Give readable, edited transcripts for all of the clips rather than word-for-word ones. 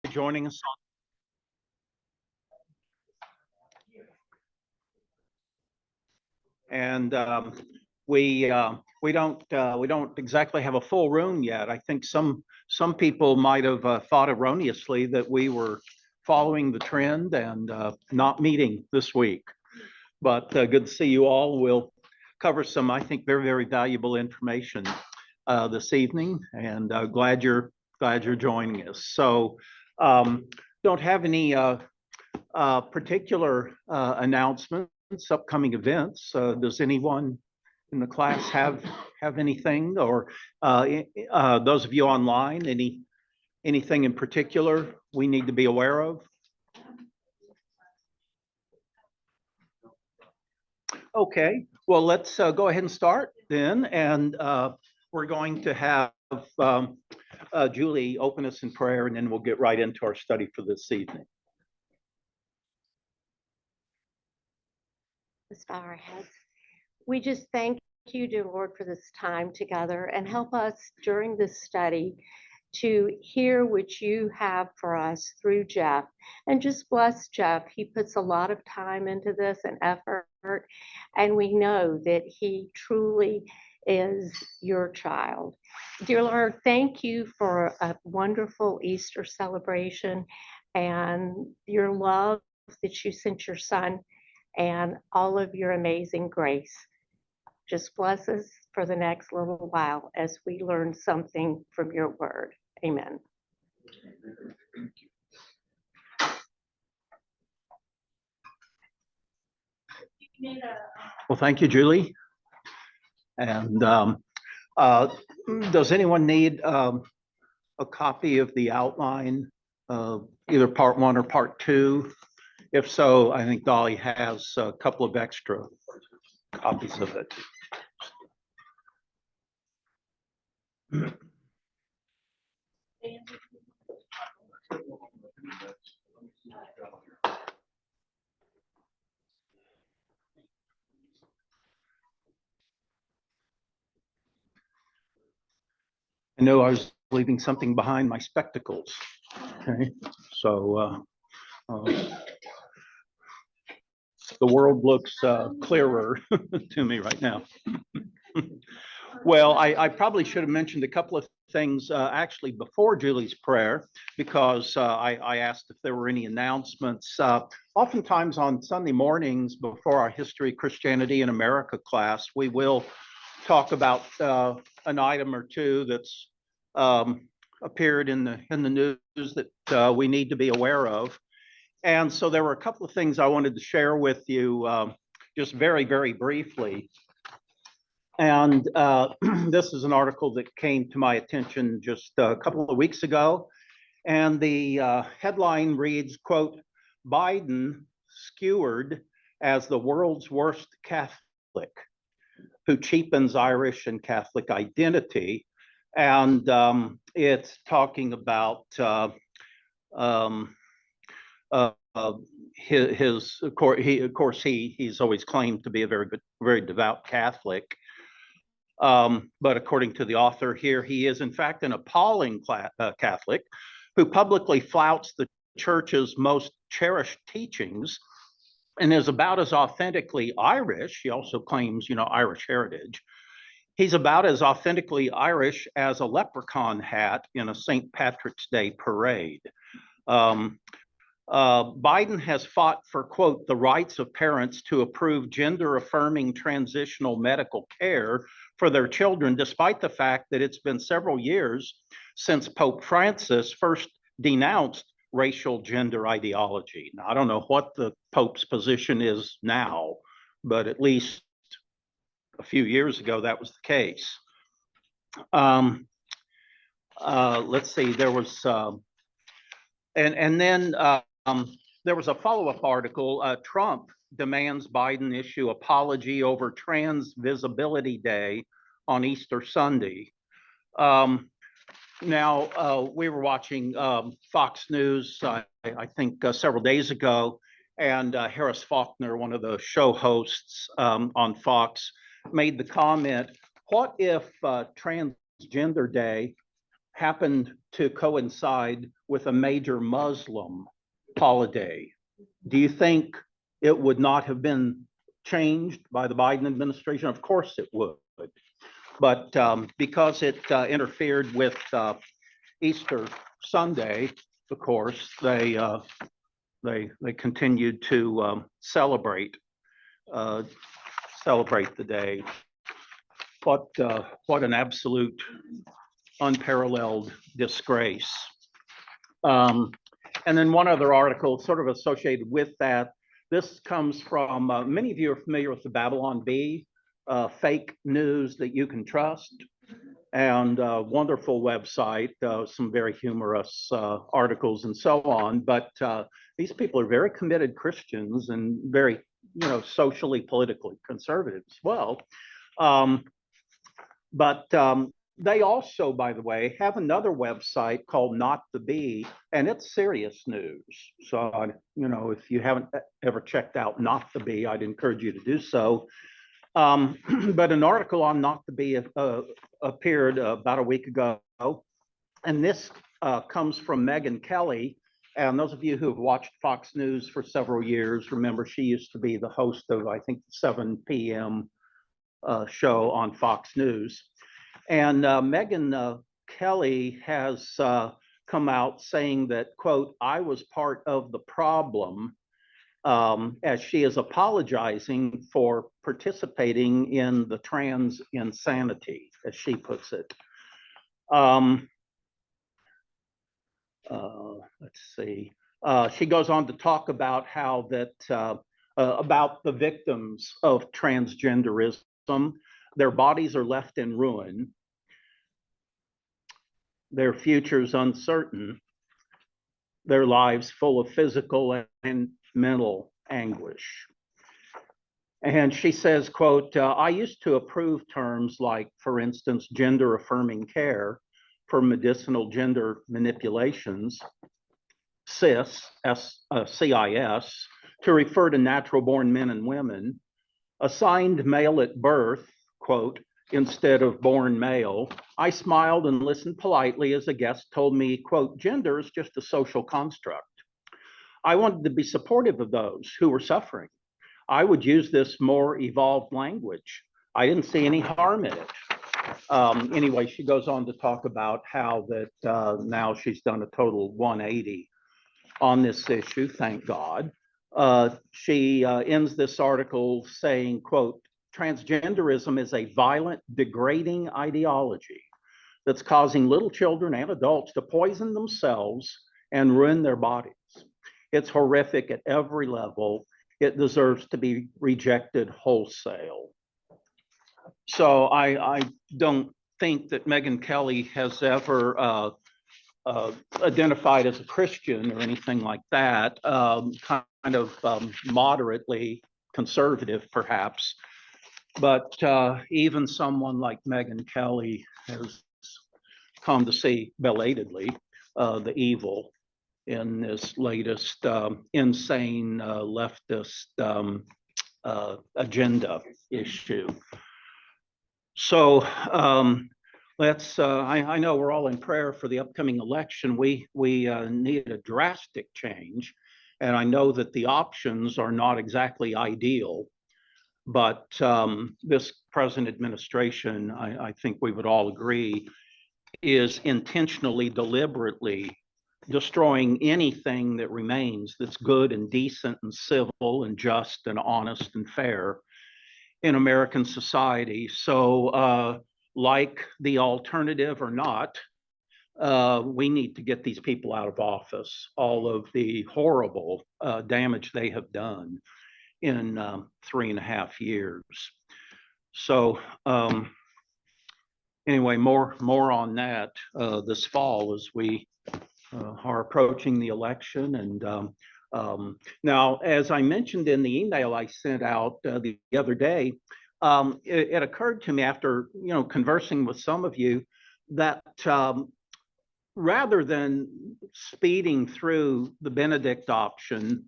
joining us. And we don't exactly have a full room yet. I think some people might have thought erroneously that we were following the trend and not meeting this week. But good to see you all. We'll cover some, I think, very valuable information this evening, and glad you're joining us. So don't have any particular announcements, upcoming events. Does anyone in the class have anything, or those of you online, anything in particular we need to be aware of? Okay, well, let's go ahead and start then, and we're going to have Julie open us in prayer, and then we'll get right into our study for this evening. Let's bow our heads. We just thank you, dear Lord, for this time together, and help us during this study to hear what you have for us through Jeff. And just bless Jeff. He puts a lot of time into this and effort, and we know that he truly is your child. Dear Lord, thank you for a wonderful Easter celebration and your love that you sent your son and all of your amazing grace. Just bless us for the next little while as we learn something from your word. Amen. Well, thank you, Julie. And does anyone need a copy of the outline, either part one or part two? If so, I think Dolly has a couple of extra copies of it. I know I was leaving something behind, my spectacles. Okay, so the world looks clearer to me right now. Well, I probably should have mentioned a couple of things actually before Julie's prayer, because I asked if there were any announcements. Oftentimes on Sunday mornings before our History of Christianity in America class, we will talk about an item or two that's appeared in the news that we need to be aware of. And so there were a couple of things I wanted to share with you just very briefly. And this is an article that came to my attention just a couple of weeks ago. And the headline reads, quote, "Biden skewered as the world's worst Catholic who cheapens Irish and Catholic identity." And it's talking about his of course, he's always claimed to be a very devout Catholic. But according to the author here, he is in fact an appalling Catholic who publicly flouts the church's most cherished teachings and is about as authentically Irish. He also claims, Irish heritage. He's about as authentically Irish as a leprechaun hat in a St. Patrick's Day parade. Biden has fought for, quote, "the rights of parents to approve gender-affirming transitional medical care for their children," despite the fact that it's been several years since Pope Francis first denounced racial gender ideology. Now, I don't know what the Pope's position is now, but at least a few years ago, that was the case. Let's see, there was, and then there was a follow-up article. Trump demands Biden issue apology over Trans Visibility Day on Easter Sunday. Now, we were watching Fox News, I think several days ago, and Harris Faulkner, one of the show hosts on Fox, made the comment, what if Transgender Day happened to coincide with a major Muslim holiday, do you think it would not have been changed by the Biden administration? Of course it would. But because it interfered with Easter Sunday, of course, they continued to celebrate the day. What an absolute unparalleled disgrace. And then one other article sort of associated with that. This comes from, many of you are familiar with the Babylon Bee, fake news that you can trust, and wonderful website, some very humorous articles and so on. But these people are very committed Christians and very, socially, politically conservative as well. But they also, by the way, have another website called Not the Bee, and it's serious news. So, if you haven't ever checked out Not the Bee, I'd encourage you to do so. But an article on Not the Bee appeared about a week ago, and this comes from Megyn Kelly. And those of you who have watched Fox News for several years, remember she used to be the host of, I think, the 7 p.m. Show on Fox News. And Megyn Kelly has come out saying that, quote, I was part of the problem, as she is apologizing for participating in the trans insanity, as she puts it. Let's see. She goes on to talk about how that, about the victims of transgenderism. Their bodies are left in ruin. Their futures uncertain, their lives full of physical and mental anguish. And she says, quote, I used to approve terms like, for instance, gender affirming care for medicinal gender manipulations, CIS, CIS, to refer to natural born men and women, assigned male at birth, quote, instead of born male. I smiled and listened politely as a guest told me, quote, gender is just a social construct. I wanted to be supportive of those who were suffering. I would use this more evolved language. I didn't see any harm in it. Anyway, she goes on to talk about how that now she's done a total 180 on this issue, thank God. She ends this article saying, quote, transgenderism is a violent, degrading ideology that's causing little children and adults to poison themselves and ruin their bodies. It's horrific at every level. It deserves to be rejected wholesale. So I don't think that Megyn Kelly has ever identified as a Christian or anything like that, kind of moderately conservative perhaps. But even someone like Megyn Kelly has come to see belatedly the evil in this latest insane leftist agenda issue. So let's, I know we're all in prayer for the upcoming election. We need a drastic change. And I know that the options are not exactly ideal, but this present administration, I think we would all agree, is intentionally, deliberately destroying anything that remains that's good and decent and civil and just and honest and fair in American society. So like the alternative or not, we need to get these people out of office, all of the horrible damage they have done in 3.5 years. So anyway, more on that this fall as we are approaching the election. And now, as I mentioned in the email I sent out the other day, it occurred to me after conversing with some of you that rather than speeding through the Benedict option,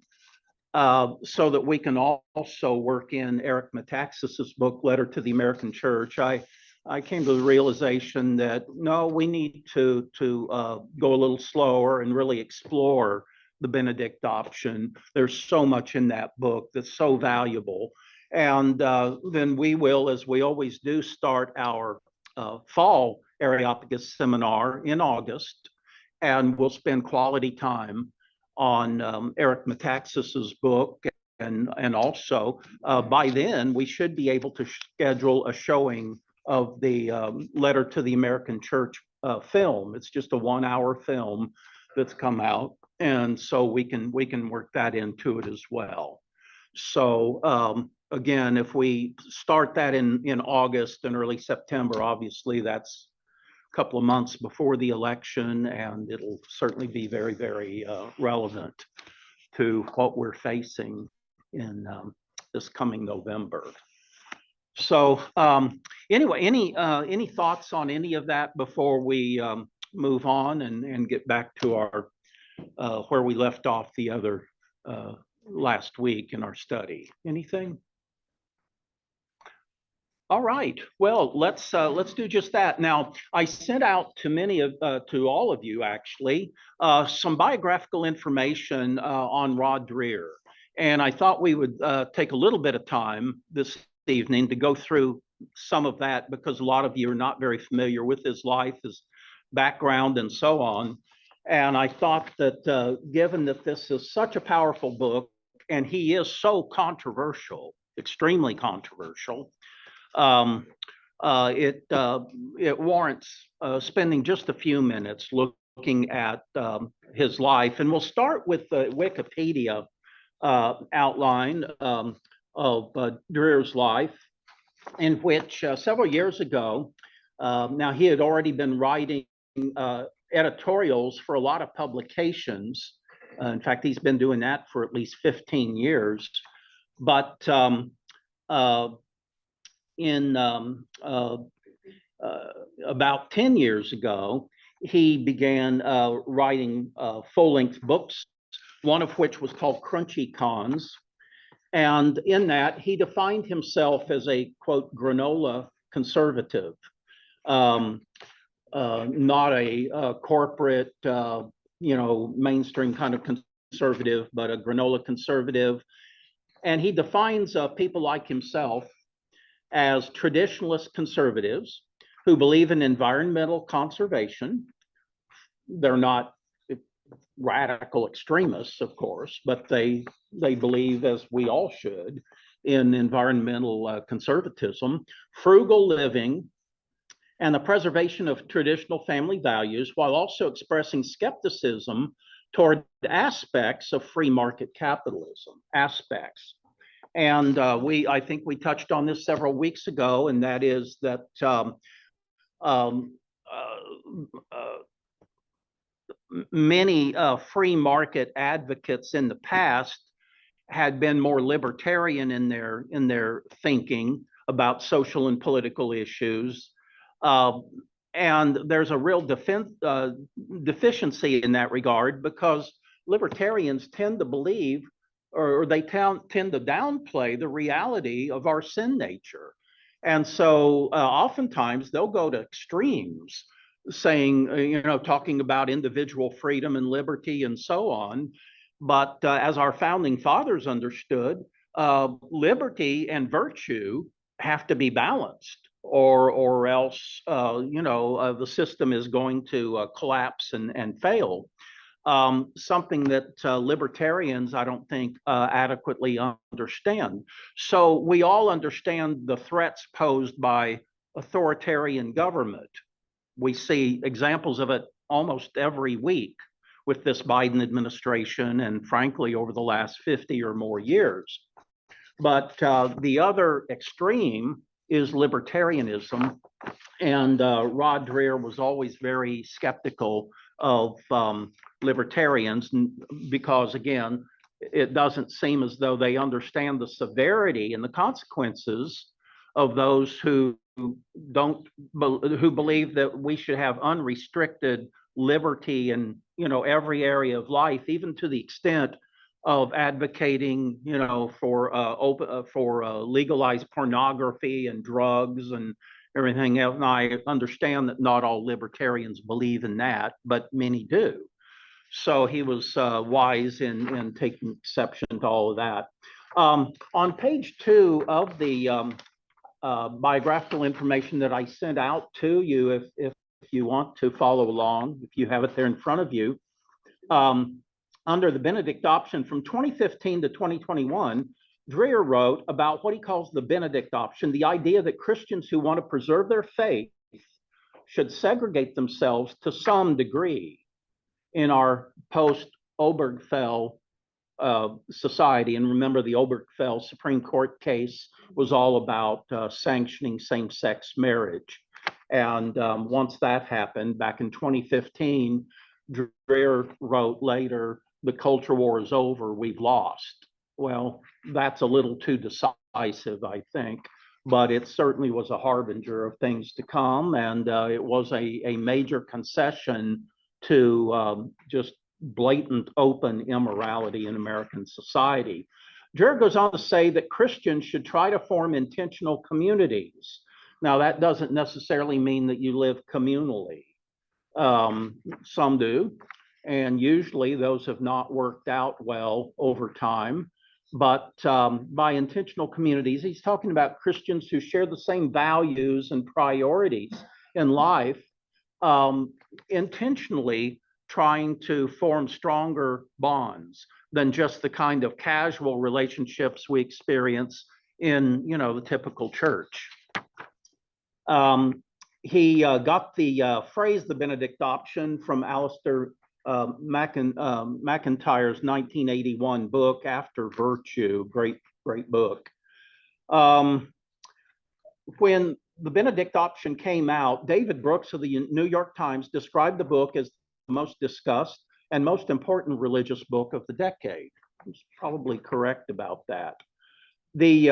so that we can also work in Eric Metaxas's book, Letter to the American Church, I came to the realization that no, we need to go a little slower and really explore the Benedict option. There's so much in that book that's so valuable. And then we will, as we always do, start our fall Areopagus seminar in August, and we'll spend quality time on Eric Metaxas's book. And also, by then, we should be able to schedule a showing of the Letter to the American Church film. It's just a 1 hour film that's come out. And so we can work that into it as well. So again, if we start that in August and early September, obviously that's a couple of months before the election, and it'll certainly be very, very relevant to what we're facing in this coming November. So anyway, any thoughts on any of that before we move on and get back to our where we left off the other last week in our study? Anything? All right. Well, let's do just that. Now, I sent out to all of you actually some biographical information on Rod Dreher, and I thought we would take a little bit of time this evening to go through some of that, because a lot of you are not very familiar with his life, his background, and so on. And I thought that given that this is such a powerful book, and he is so controversial, extremely controversial, it warrants spending just a few minutes looking at his life. And we'll start with the Wikipedia outline of Dreher's life, in which several years ago, now he had already been writing editorials for a lot of publications. In fact, he's been doing that for at least 15 years. But in about 10 years ago, he began writing full-length books, one of which was called Crunchy Cons. And in that, he defined himself as a, quote, granola conservative, not a corporate, mainstream kind of conservative, but a granola conservative. And he defines people like himself as traditionalist conservatives who believe in environmental conservation. They're not radical extremists, of course, but they believe, as we all should, in environmental conservatism, frugal living, and the preservation of traditional family values, while also expressing skepticism toward aspects of free market capitalism, And I think we touched on this several weeks ago, and that is that many free market advocates in the past had been more libertarian in their thinking about social and political issues. And there's a real deficiency in that regard, because libertarians tend to believe, or they tend to downplay the reality of our sin nature. And so oftentimes they'll go to extremes, saying, talking about individual freedom and liberty and so on. But as our founding fathers understood, liberty and virtue have to be balanced, or else, the system is going to collapse and fail. Something that libertarians, I don't think, adequately understand. So we all understand the threats posed by authoritarian government. We see examples of it almost every week with this Biden administration, and frankly, over the last 50 or more years. But the other extreme is libertarianism. And Rod Dreher was always very skeptical of libertarians, because, again, it doesn't seem as though they understand the severity and the consequences of those who believe that we should have unrestricted liberty in every area of life, even to the extent of advocating for legalized pornography and drugs and everything else. And I understand that not all libertarians believe in that, but many do. So he was wise in taking exception to all of that. On page 2 of the biographical information that I sent out to you, if you want to follow along, if you have it there in front of you, under the Benedict option from 2015 to 2021, Dreher wrote about what he calls the Benedict option, the idea that Christians who want to preserve their faith should segregate themselves to some degree in our post-Obergefell society. And remember, the Obergefell Supreme Court case was all about sanctioning same-sex marriage. And once that happened, back in 2015, Dreher wrote later, "The culture war is over, we've lost." Well, that's a little too decisive, I think, but it certainly was a harbinger of things to come. And it was a major concession to just blatant open immorality in American society. Dreher goes on to say that Christians should try to form intentional communities. Now, that doesn't necessarily mean that you live communally. Some do, and usually those have not worked out well over time. But by intentional communities, he's talking about Christians who share the same values and priorities in life, intentionally trying to form stronger bonds than just the kind of casual relationships we experience in, the typical church. He got the phrase, the Benedict option, from Alistair McIntyre's 1981 book, After Virtue, great book. When the Benedict option came out, David Brooks of the New York Times described the book as the most discussed and most important religious book of the decade. He's probably correct about that. The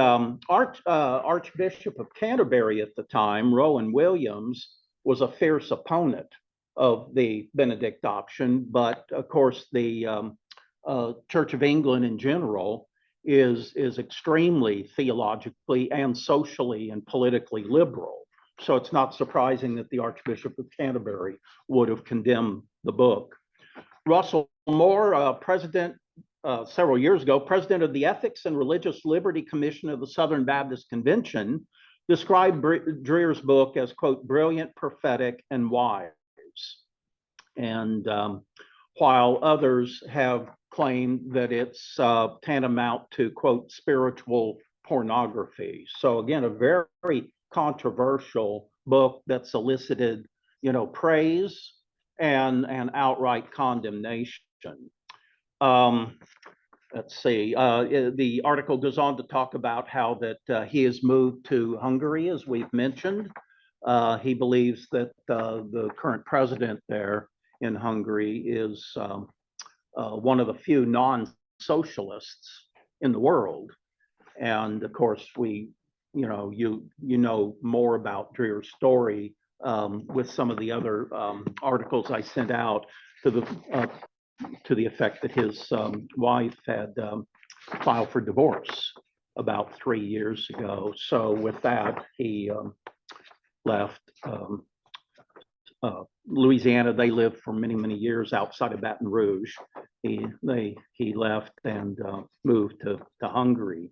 Archbishop of Canterbury at the time, Rowan Williams, was a fierce opponent of the Benedict option, but of course the Church of England in general is extremely theologically and socially and politically liberal. So it's not surprising that the Archbishop of Canterbury would have condemned the book. Russell Moore, several years ago, president of the Ethics and Religious Liberty Commission of the Southern Baptist Convention, described Dreher's book as, quote, brilliant, prophetic, and wise. And while others have claimed that it's tantamount to, quote, spiritual pornography. So again, a very controversial book that's elicited, praise and outright condemnation. Let's see, the article goes on to talk about how that he has moved to Hungary, as we've mentioned. He believes that the current president there in Hungary is one of the few non-socialists in the world. And of course, you know more about Dreher's story with some of the other articles I sent out to the effect that his wife had filed for divorce about 3 years ago. So with that, he left Louisiana. They lived for many years outside of Baton Rouge. He left and moved to Hungary.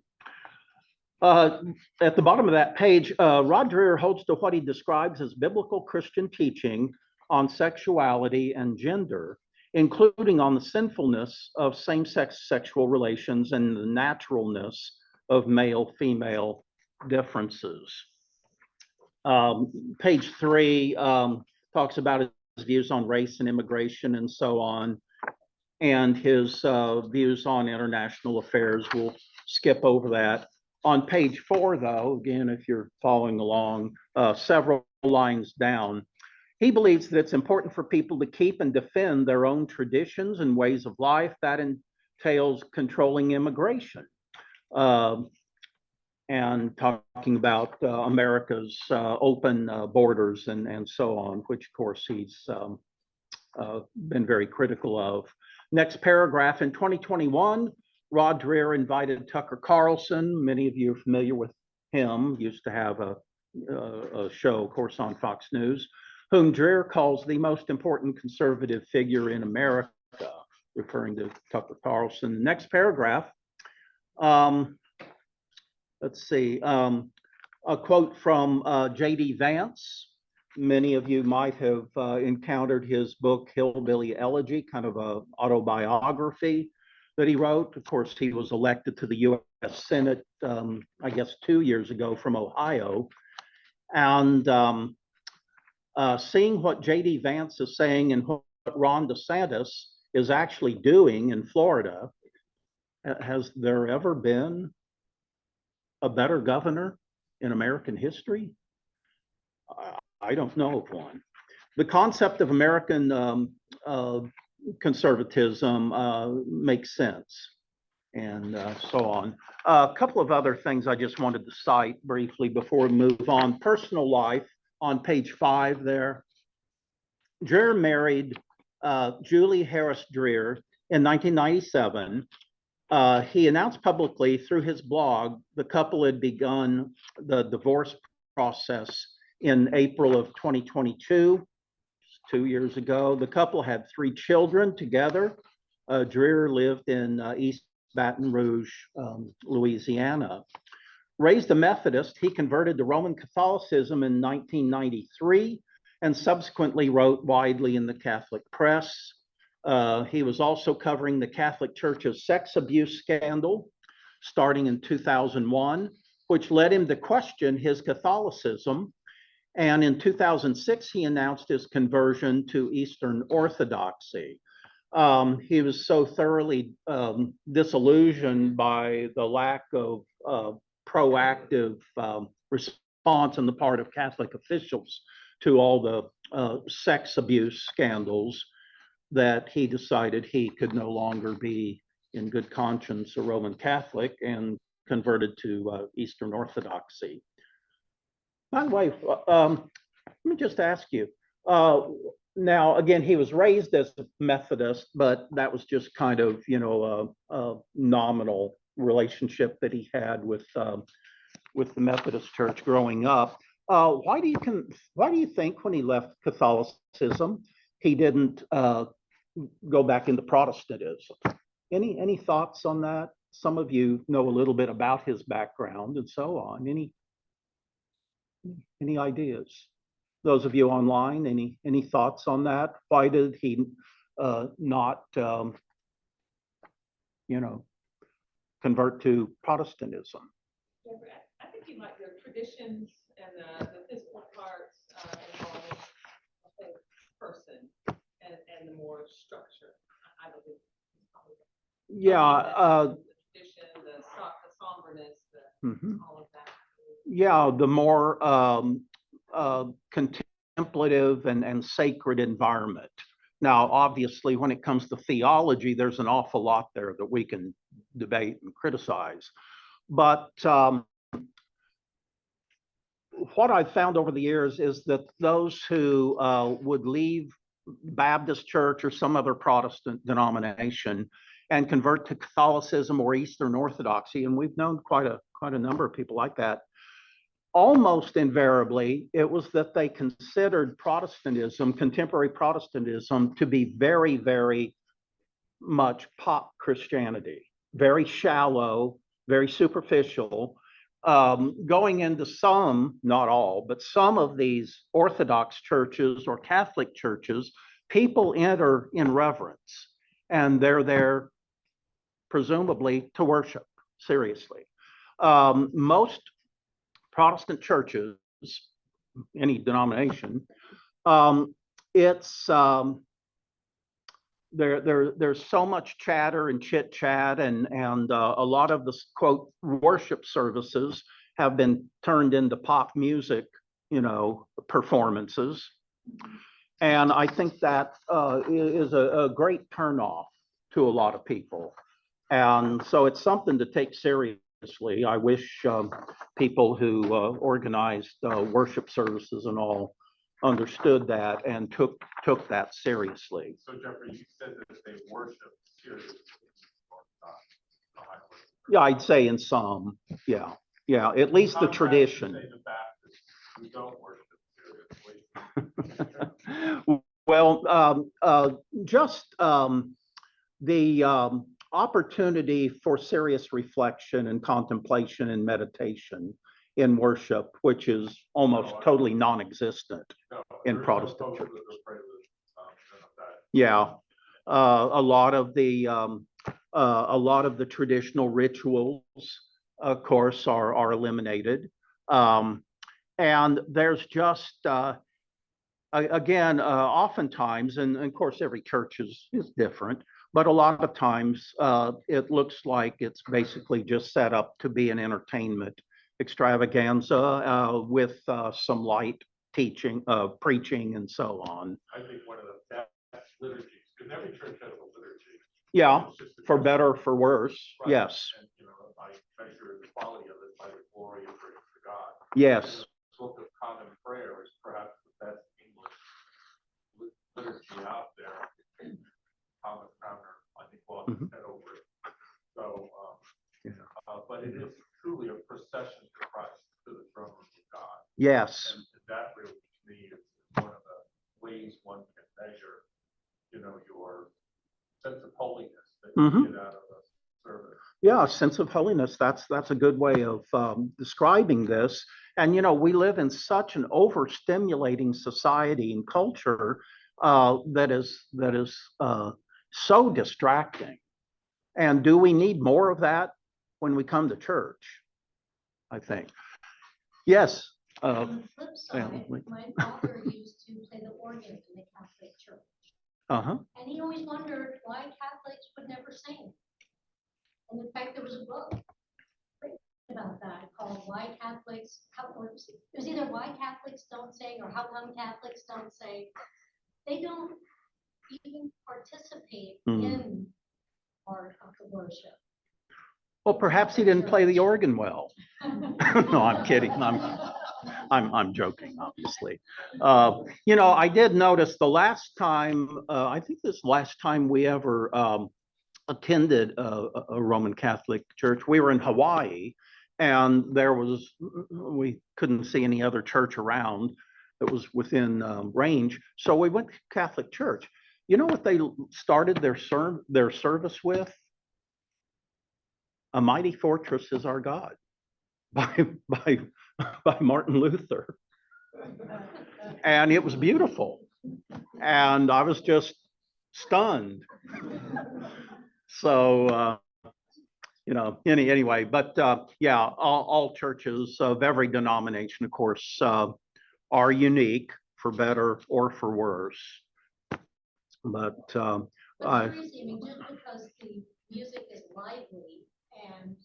At the bottom of that page, Rod Dreher holds to what he describes as biblical Christian teaching on sexuality and gender, including on the sinfulness of same-sex sexual relations and the naturalness of male-female differences. Page 3 talks about his views on race and immigration and so on, and his views on international affairs. We'll skip over that. On page 4, though, again, if you're following along, several lines down, he believes that it's important for people to keep and defend their own traditions and ways of life. That entails controlling immigration and talking about America's open borders and so on, which of course he's been very critical of. Next paragraph, in 2021, Rod Dreher invited Tucker Carlson. Many of you are familiar with him, used to have a show, of course, on Fox News, whom Dreher calls the most important conservative figure in America, referring to Tucker Carlson. Next paragraph. Let's see. A quote from J.D. Vance. Many of you might have encountered his book, Hillbilly Elegy, kind of a autobiography that he wrote. Of course, he was elected to the U.S. Senate, I guess, 2 years ago from Ohio. And seeing what J.D. Vance is saying and what Ron DeSantis is actually doing in Florida, has there ever been a better governor in American history? I don't know of one. The concept of American conservatism makes sense, and so on. A couple of other things I just wanted to cite briefly before we move on. Personal life on page 5 there. Dreher married Julie Harris Dreher in 1997. He announced publicly through his blog the couple had begun the divorce process in April of 2022, 2 years ago. The couple had 3 children together. Dreher lived in East Baton Rouge, Louisiana. Raised a Methodist, he converted to Roman Catholicism in 1993 and subsequently wrote widely in the Catholic press. He was also covering the Catholic Church's sex abuse scandal starting in 2001, which led him to question his Catholicism. And in 2006, he announced his conversion to Eastern Orthodoxy. He was so thoroughly disillusioned by the lack of proactive response on the part of Catholic officials to all the sex abuse scandals that he decided he could no longer be in good conscience a Roman Catholic and converted to Eastern Orthodoxy. By the way, let me just ask you, now, again, he was raised as a Methodist, but that was just kind of, a nominal relationship that he had with the Methodist Church growing up. Why do you think when he left Catholicism, he didn't go back into Protestantism? Any thoughts on that? Some of you know a little bit about his background and so on. Any ideas? Those of you online, any thoughts on that? Why did he not, convert to Protestantism? I think he might, the traditions and the physical parts involved a whole person and the more structure. I don't think he's probably Yeah. the tradition, the somberness, all of that. Yeah, the more contemplative and sacred environment. Now, obviously, when it comes to theology, there's an awful lot there that we can debate and criticize. But what I've found over the years is that those who would leave Baptist church or some other Protestant denomination and convert to Catholicism or Eastern Orthodoxy, and we've known quite a number of people like that, almost invariably, it was that they considered Protestantism, contemporary Protestantism, to be very, very much pop Christianity, very shallow, very superficial. Going into some, not all, but some of these Orthodox churches or Catholic churches, people enter in reverence, and they're there presumably to worship, seriously. Most Protestant churches, any denomination, it's there's so much chatter and chit chat, and a lot of the quote worship services have been turned into pop music, performances, and I think that is a great turnoff to a lot of people, and so it's something to take seriously. I wish people who organized worship services and all understood that and took that seriously. So Jeffrey, you said that they worship seriously. Yeah, I'd say in some, yeah, at least the tradition. who don't worship seriously? Well, just the opportunity for serious reflection and contemplation and meditation in worship, which is almost totally non-existent No, in there is no Protestant focus churches. of prayer of that. Yeah, a lot of the traditional rituals, of course, are eliminated, and there's just again, oftentimes, and of course, every church is different, but a lot of times it looks like it's basically just set up to be an entertainment extravaganza with some light teaching, preaching, and so on. I think one of the best liturgies, because every church has a liturgy. Yeah, It's just a for question- better or for worse. Right. Yes, And, I measure the quality of it by the glory of praise to God. yes. The Book of Common Prayer is perhaps the best English liturgy out there. Thomas Crowner, I think, lost his head over it. So, but it is truly a procession to Christ, to the throne room of God. Yes. And that really, to me, is one of the ways one can measure, your sense of holiness that you get out of a service. Yeah, a sense of holiness. That's a good way of describing this. And we live in such an overstimulating society and culture that is so distracting. And do we need more of that when we come to church? I think. Yes. On the flip side, family. my father used to play the organ in the Catholic Church, Uh-huh. and he always wondered why Catholics would never sing. And in fact, there was a book written about that called "Why Catholics," it was either "Why Catholics Don't Sing" or "How Come Catholics Don't Sing." They don't even participate in part of the worship. Well, perhaps he didn't play the organ well. No, I'm kidding. I'm joking, obviously. I did notice the last time, I think this last time we ever attended a Roman Catholic church, we were in Hawaii, and we couldn't see any other church around that was within range. So we went to Catholic church. You know what they started their service with? "A Mighty Fortress Is Our God" by Martin Luther. And it was beautiful. And I was just stunned. So, anyway, but yeah, all churches of every denomination, of course, are unique for better or for worse. But seriously, I mean, just because the music is lively and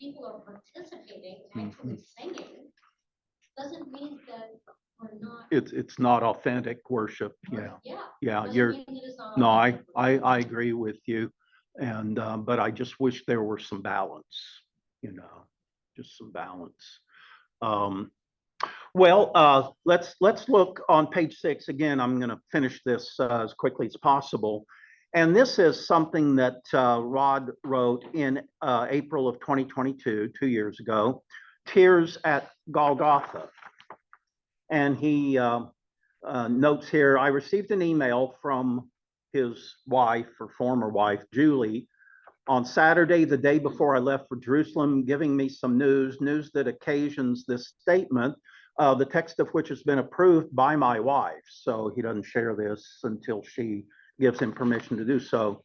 people are participating, actually singing, doesn't mean that we're not. it's not authentic worship. Yeah. Yeah. No, I agree with you. And but I just wish there were some balance, just some balance. Well, let's look on page 6 again. I'm going to finish this as quickly as possible. And this is something that Rod wrote in April of 2022, 2 years ago, "Tears at Golgotha." And he notes here, "I received an email from his wife or former wife, Julie, on Saturday, the day before I left for Jerusalem, giving me some news that occasions this statement, the text of which has been approved by my wife." So he doesn't share this until she gives him permission to do so.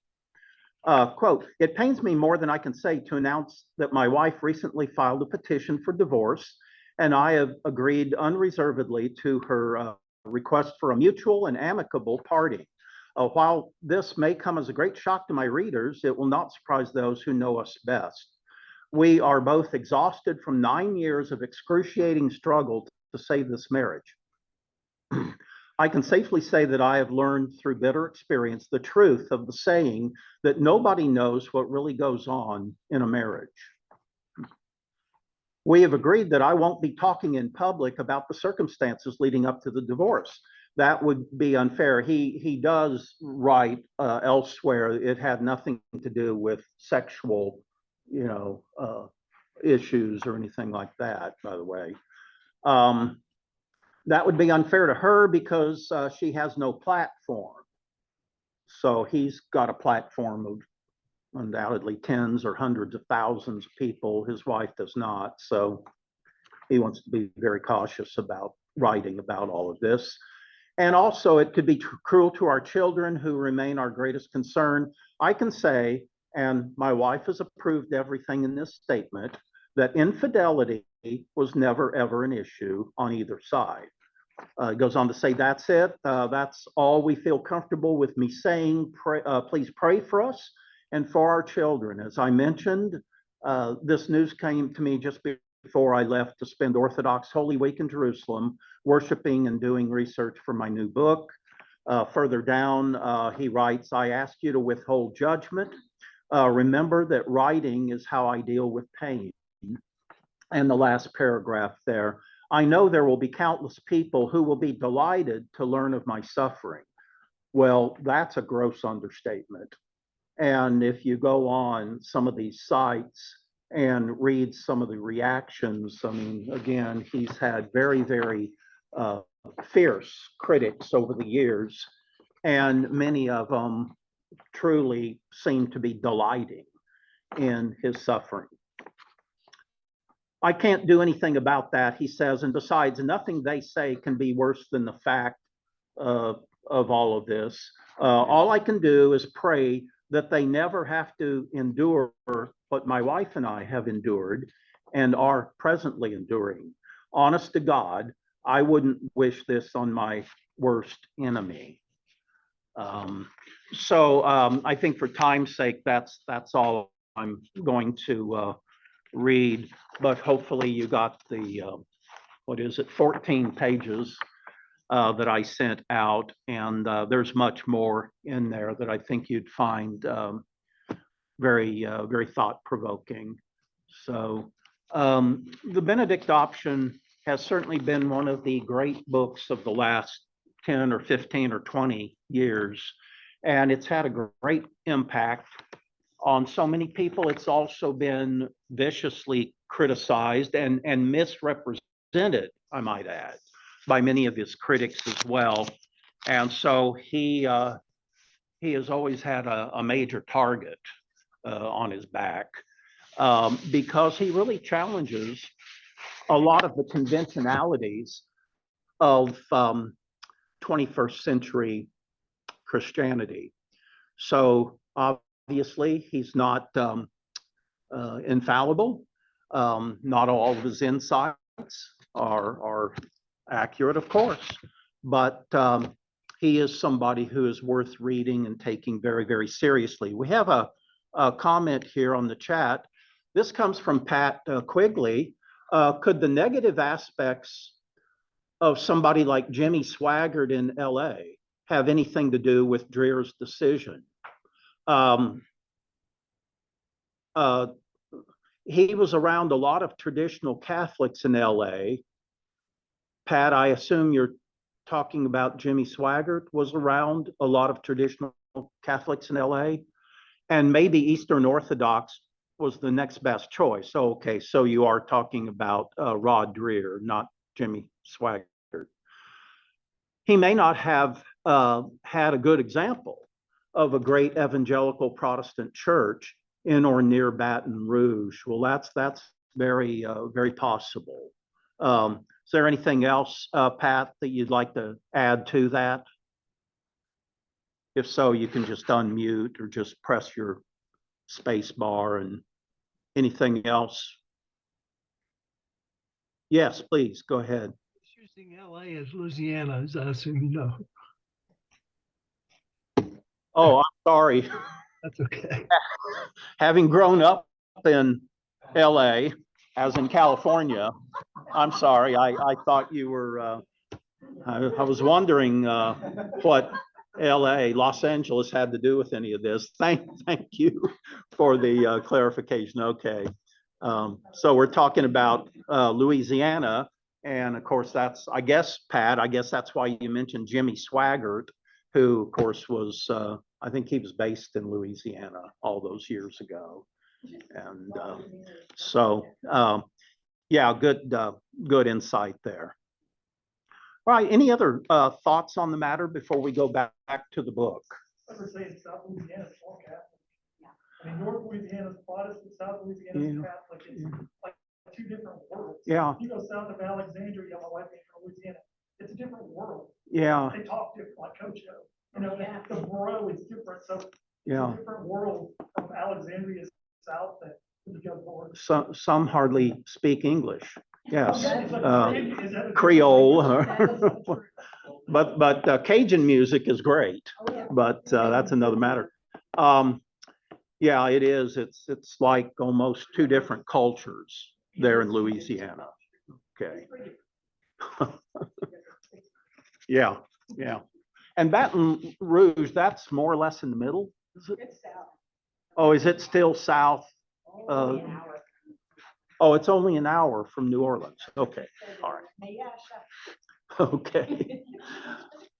Quote, "It pains me more than I can say to announce that my wife recently filed a petition for divorce, and I have agreed unreservedly to her request for a mutual and amicable parting. While this may come as a great shock to my readers, it will not surprise those who know us best. We are both exhausted from 9 years of excruciating struggle to save this marriage. I can safely say that I have learned through bitter experience the truth of the saying that nobody knows what really goes on in a marriage. We have agreed that I won't be talking in public about the circumstances leading up to the divorce. That would be unfair." He does write elsewhere, it had nothing to do with sexual, issues or anything like that, by the way. That would be unfair to her because she has no platform. So he's got a platform of undoubtedly tens or hundreds of thousands of people. His wife does not. So he wants to be very cautious about writing about all of this. And also, it could be cruel to our children who remain our greatest concern. I can say, and my wife has approved everything in this statement, that infidelity was never, ever an issue on either side. It goes on to say, that's it. That's all we feel comfortable with me saying. Please pray for us and for our children. As I mentioned, this news came to me just before I left to spend Orthodox Holy Week in Jerusalem, worshiping and doing research for my new book. Further down, he writes, I ask you to withhold judgment. Remember that writing is how I deal with pain. And the last paragraph there, I know there will be countless people who will be delighted to learn of my suffering. Well, that's a gross understatement. And if you go on some of these sites and read some of the reactions, I mean, again, he's had very, very fierce critics over the years, and many of them truly seem to be delighting in his suffering. I can't do anything about that, he says, and besides, nothing they say can be worse than the fact of all of this. All I can do is pray that they never have to endure what my wife and I have endured and are presently enduring. Honest to God, I wouldn't wish this on my worst enemy. I think for time's sake, that's all I'm going to read, but hopefully you got the, 14 pages that I sent out, and there's much more in there that I think you'd find very thought-provoking. So the Benedict option has certainly been one of the great books of the last 10 or 15 or 20 years, and it's had a great impact on so many people. It's also been viciously criticized and misrepresented, I might add, by many of his critics as well. And so he has always had a major target on his back because he really challenges a lot of the conventionalities of 21st century Christianity. So obviously, he's not infallible. Not all of his insights are accurate, of course, but he is somebody who is worth reading and taking very, very seriously. We have a comment here on the chat. This comes from Pat Quigley. Could the negative aspects of somebody like Jimmy Swaggart in LA have anything to do with Dreer's decision? He was around a lot of traditional Catholics in LA. Pat, I assume you're talking about Jimmy Swaggart was around a lot of traditional Catholics in LA, and maybe Eastern Orthodox was the next best choice. So, okay, so you are talking about Rod Dreer, not Jimmy Swaggart. He may not have had a good example of a great evangelical Protestant church in or near Baton Rouge. Well, that's very, very possible. Is there anything else, Pat, that you'd like to add to that? If so, you can just unmute or just press your space bar. And anything else? Yes, please, go ahead. Using LA as Louisiana, as I assume you know. Oh, I'm sorry. That's okay. Having grown up in LA, as in California, I'm sorry. I thought you were, I was wondering what LA, Los Angeles had to do with any of this. Thank you for the clarification. Okay. So we're talking about Louisiana. And of course, that's, I guess, Pat, I guess that's why you mentioned Jimmy Swaggart, who, of course, was, I think he was based in Louisiana all those years ago. And Yeah, good insight there. All right, any other thoughts on the matter before we go back to the book? I would say in South Louisiana, it's all Catholic. I mean, North Louisiana is Protestant, South Louisiana is Catholic. It's like two different worlds. Yeah. You go south of Alexandria, my wife came from Louisiana. It's a different world. Yeah. They talk different, like Coach O. You know, the borough is different. So it's Yeah. a different world from Alexandria south that you go north. Some hardly speak English. Yes, Is that a different Creole, language? but Cajun music is great. But that's another matter. Yeah, it is. It's like almost two different cultures there in Louisiana. Okay. Yeah, yeah. And Baton Rouge, that's more or less in the middle, is it? It's south. Oh, is it still south? Only an hour. Oh, it's only an hour from New Orleans. Okay, all right. Okay.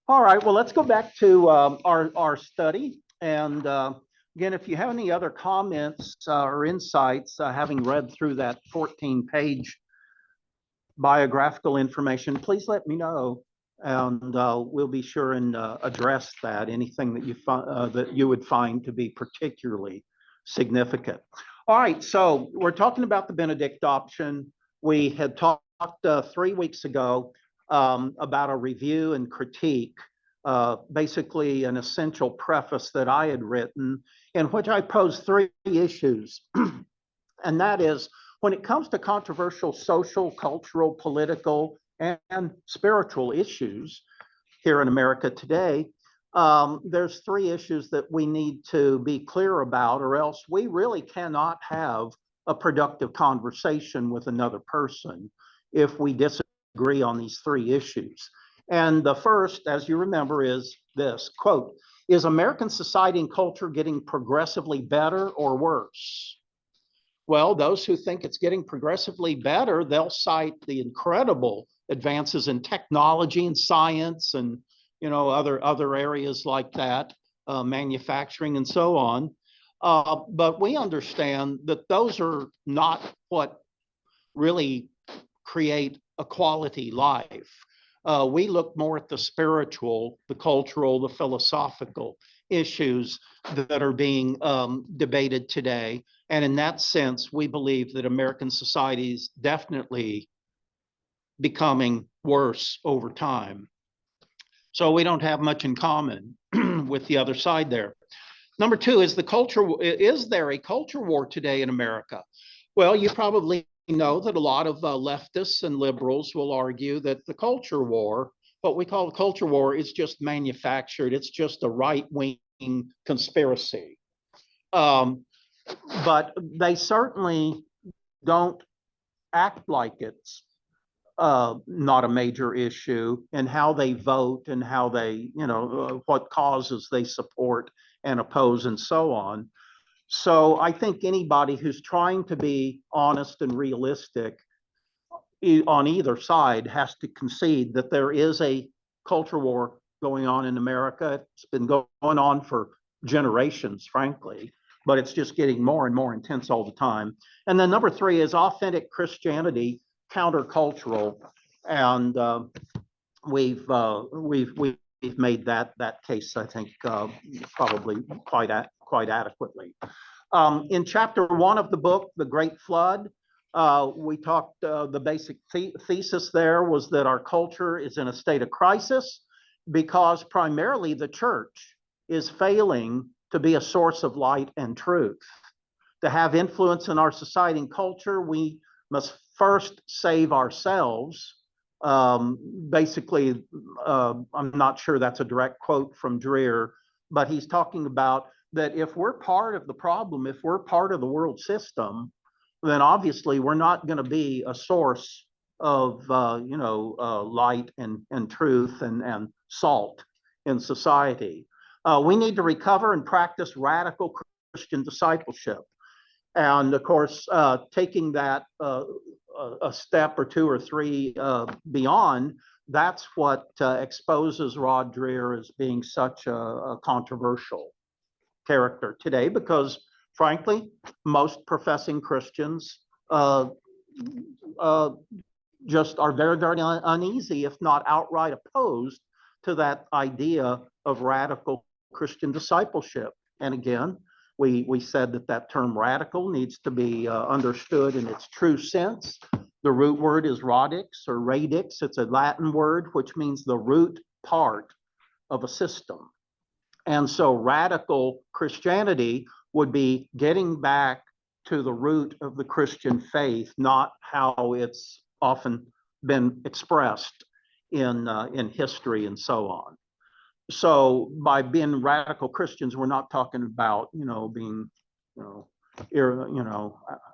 All right, well, let's go back to our study. And again, if you have any other comments or insights, having read through that 14-page biographical information, please let me know. And we'll be sure and address that, anything that you would find to be particularly significant. All right, so we're talking about the Benedict option. We had talked 3 weeks ago about a review and critique, basically an essential preface that I had written, in which I posed 3 issues. And that is, when it comes to controversial social, cultural, political, and spiritual issues here in America today, there's 3 issues that we need to be clear about, or else we really cannot have a productive conversation with another person if we disagree on these 3 issues. And the first, as you remember, is this quote: "Is American society and culture getting progressively better or worse?" Well, those who think it's getting progressively better, they'll cite the incredible advances in technology and science and other areas like that, manufacturing and so on. But we understand that those are not what really create a quality life. We look more at the spiritual, the cultural, the philosophical issues that are being debated today. And in that sense, we believe that American society is definitely becoming worse over time. So we don't have much in common with the other side there. Number 2 is is there a culture war today in America? Well, you probably know that a lot of leftists and liberals will argue that the culture war, what we call the culture war, is just manufactured. It's just a right-wing conspiracy. But they certainly don't act like it's not a major issue in how they vote and how they, what causes they support and oppose and so on. So I think anybody who's trying to be honest and realistic on either side has to concede that there is a culture war going on in America. It's been going on for generations, frankly, but it's just getting more and more intense all the time. And then number 3 is authentic Christianity countercultural, and we've made that case, I think, probably quite adequately. In chapter 1 of the book, The Great Flood, we talked, the basic thesis there was that our culture is in a state of crisis because primarily the church is failing to be a source of light and truth. To have influence in our society and culture, we must first save ourselves. Basically, I'm not sure that's a direct quote from Dreher, but he's talking about that if we're part of the problem, if we're part of the world system, then obviously we're not going to be a source of light and truth and salt in society. We need to recover and practice radical Christian discipleship. And of course, taking that a step or 2 or 3 beyond, that's what exposes Rod Dreher as being such a controversial character today, because frankly, most professing Christians just are very, very uneasy, if not outright opposed to that idea of radical Christian discipleship. And again, we said that term radical needs to be understood in its true sense. The root word is radix or radix. It's a Latin word which means the root part of a system. And so radical Christianity would be getting back to the root of the Christian faith, not how it's often been expressed in history and so on. So by being radical Christians, we're not talking about being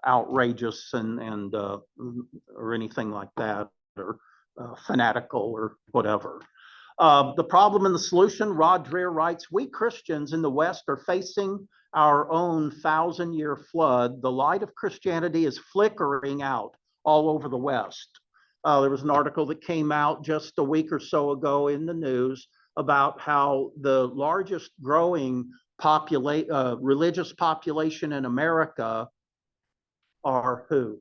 outrageous and or anything like that, or fanatical or whatever. The problem and the solution, Rod Dreher writes, we Christians in the West are facing our own 1,000-year flood. The light of Christianity is flickering out all over the West. There was an article that came out just a week or so ago in the news about how the largest growing religious population in America are who?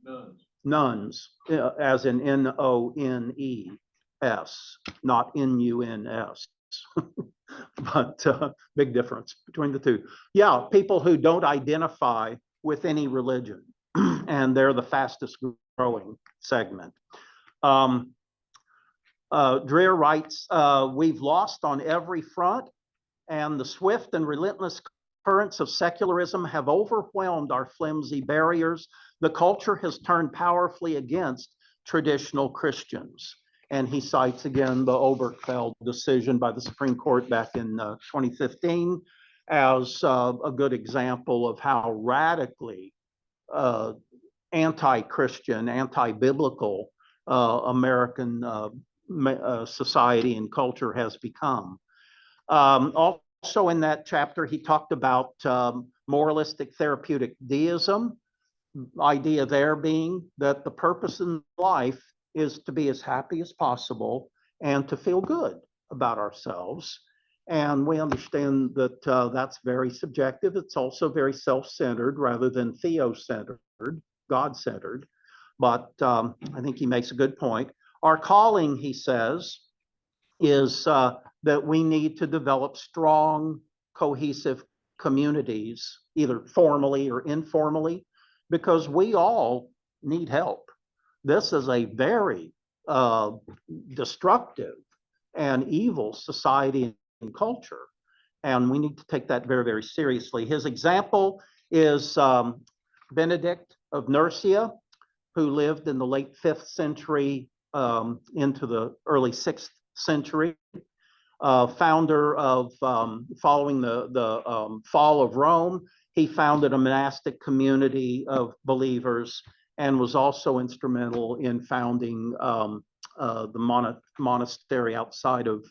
Nuns. Nuns, as in N-O-N-E-S, not N-U-N-S. But big difference between the two. Yeah, people who don't identify with any religion, and they're the fastest growing segment. Dreher writes, we've lost on every front, and the swift and relentless currents of secularism have overwhelmed our flimsy barriers. The culture has turned powerfully against traditional Christians. And he cites again the Obergefell decision by the Supreme Court back in 2015 as a good example of how radically anti-Christian, anti-biblical American society and culture has become. Also in that chapter, he talked about moralistic therapeutic deism, idea there being that the purpose in life is to be as happy as possible and to feel good about ourselves. And we understand that that's very subjective. It's also very self-centered rather than theocentered, God-centered. But I think he makes a good point. Our calling, he says, is that we need to develop strong, cohesive communities, either formally or informally, because we all need help. This is a very destructive and evil society and culture, and we need to take that very, very seriously. His example is Benedict of Nursia, who lived in the late 5th century into the early 6th century, founder of, following the fall of Rome, he founded a monastic community of believers and was also instrumental in founding the monastery outside of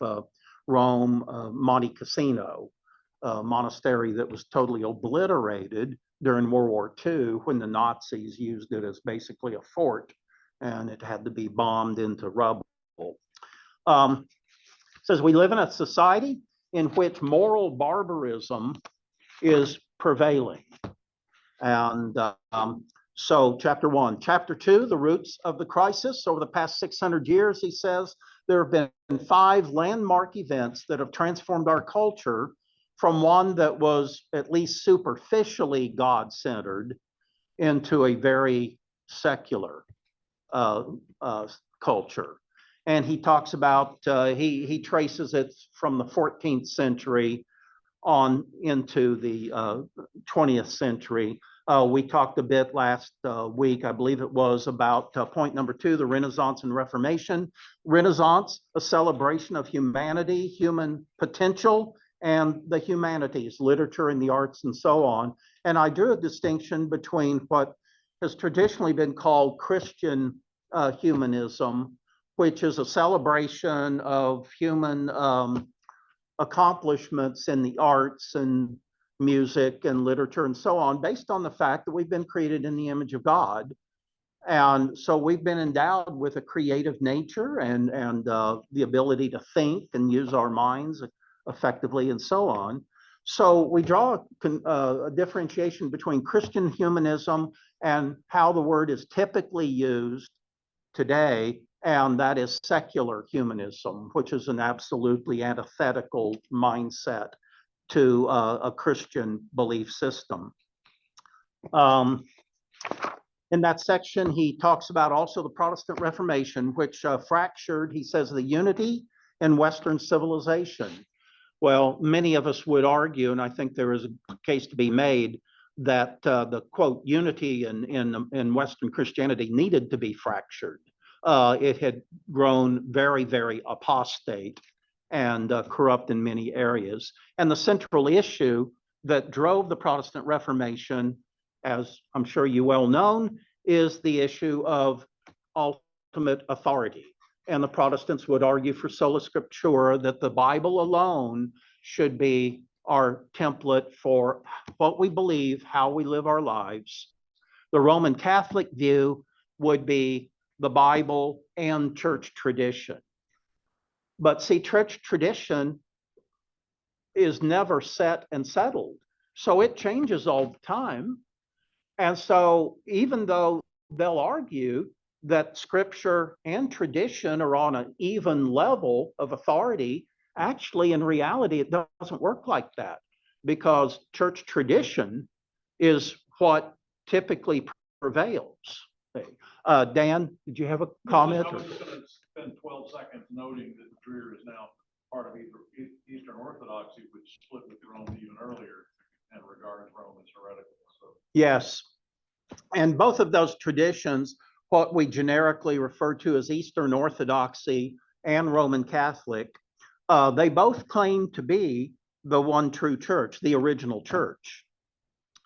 Rome, Monte Cassino, a monastery that was totally obliterated during World War II when the Nazis used it as basically a fort, and it had to be bombed into rubble. Says we live in a society in which moral barbarism is prevailing. And so chapter 1. Chapter 2, the roots of the crisis. Over the past 600 years, he says, there have been 5 landmark events that have transformed our culture from one that was at least superficially God-centered into a very secular culture. And he talks about, he traces it from the 14th century on into the 20th century. We talked a bit last week, I believe it was, about point number 2, the Renaissance and Reformation. Renaissance, a celebration of humanity, human potential, and the humanities, literature and the arts and so on. And I drew a distinction between what has traditionally been called Christian humanism, which is a celebration of human accomplishments in the arts and music and literature and so on, based on the fact that we've been created in the image of God. And so we've been endowed with a creative nature and the ability to think and use our minds effectively and so on. So we draw a differentiation between Christian humanism and how the word is typically used today, and that is secular humanism, which is an absolutely antithetical mindset to a Christian belief system. In that section, he talks about also the Protestant Reformation, which fractured, he says, the unity in Western civilization. Well, many of us would argue, and I think there is a case to be made, that the quote unity in Western Christianity needed to be fractured. It had grown very, very apostate and corrupt in many areas. And the central issue that drove the Protestant Reformation, as I'm sure you well known, is the issue of ultimate authority. And the Protestants would argue for sola scriptura, that the Bible alone should be our template for what we believe, how we live our lives. The Roman Catholic view would be the Bible and church tradition. But see, church tradition is never set and settled. So it changes all the time. And so even though they'll argue that scripture and tradition are on an even level of authority, actually in reality, it doesn't work like that, because church tradition is what typically prevails. Dan, did you have a comment? I was just going to spend 12 seconds noting that Dreer is now part of Eastern Orthodoxy, which split with Rome even earlier and regards Rome as heretical. So. Yes. And both of those traditions, what we generically refer to as Eastern Orthodoxy and Roman Catholic, they both claim to be the one true church, the original church.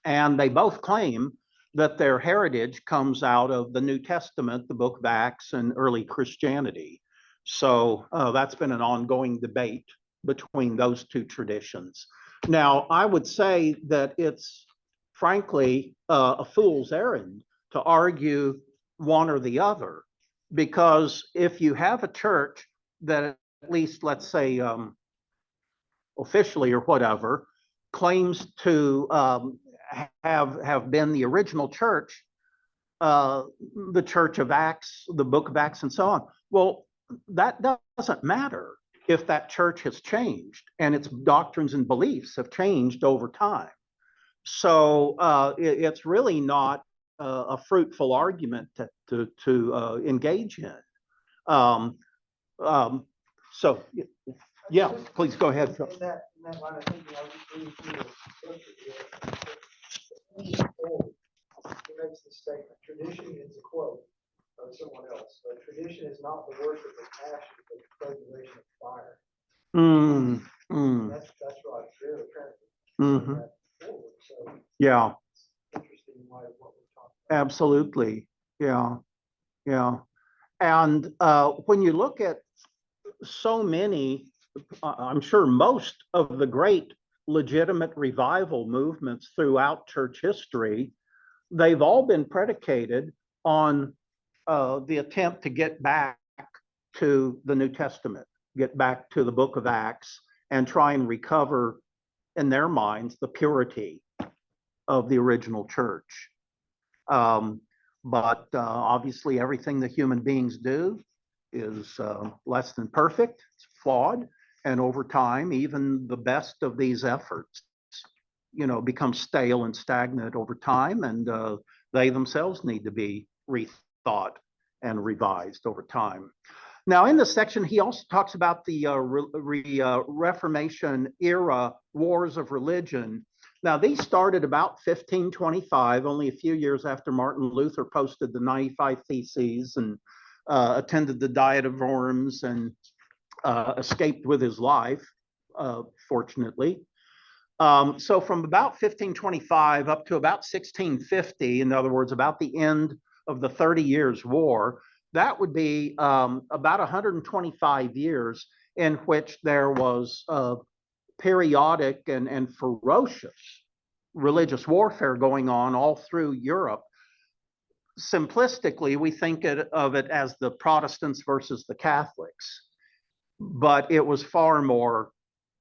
And they both claim that their heritage comes out of the New Testament, the book of Acts, and early Christianity. So that's been an ongoing debate between those two traditions. Now, I would say that it's frankly a fool's errand to argue one or the other, because if you have a church that at least, let's say, officially or whatever, claims to have been the original church, the Church of Acts, the book of Acts, and so on. Well, that doesn't matter if that church has changed and its doctrines and beliefs have changed over time. So it's really not a fruitful argument to engage in. So, yeah, please go ahead. In that line of thinking, I was just reading through the scripture here. He makes the statement, tradition is a quote of someone else, but tradition is not the worship of passion, but the preservation of fire. That's right, very apparent. So yeah. Interesting in light of what we're talking about. Absolutely. Yeah. Yeah. And when you look at so many, I'm sure most of the great legitimate revival movements throughout church history, they've all been predicated on the attempt to get back to the New Testament, get back to the book of Acts, and try and recover in their minds the purity of the original church. But obviously everything that human beings do is less than perfect, it's flawed, and over time, even the best of these efforts, become stale and stagnant over time, and they themselves need to be rethought and revised over time. Now, in this section, he also talks about the Reformation era wars of religion. Now, these started about 1525, only a few years after Martin Luther posted the 95 Theses and attended the Diet of Worms and escaped with his life, fortunately. So from about 1525 up to about 1650, in other words, about the end of the 30 Years' War, that would be about 125 years in which there was periodic and ferocious religious warfare going on all through Europe. Simplistically, we think of it as the Protestants versus the Catholics, but it was far more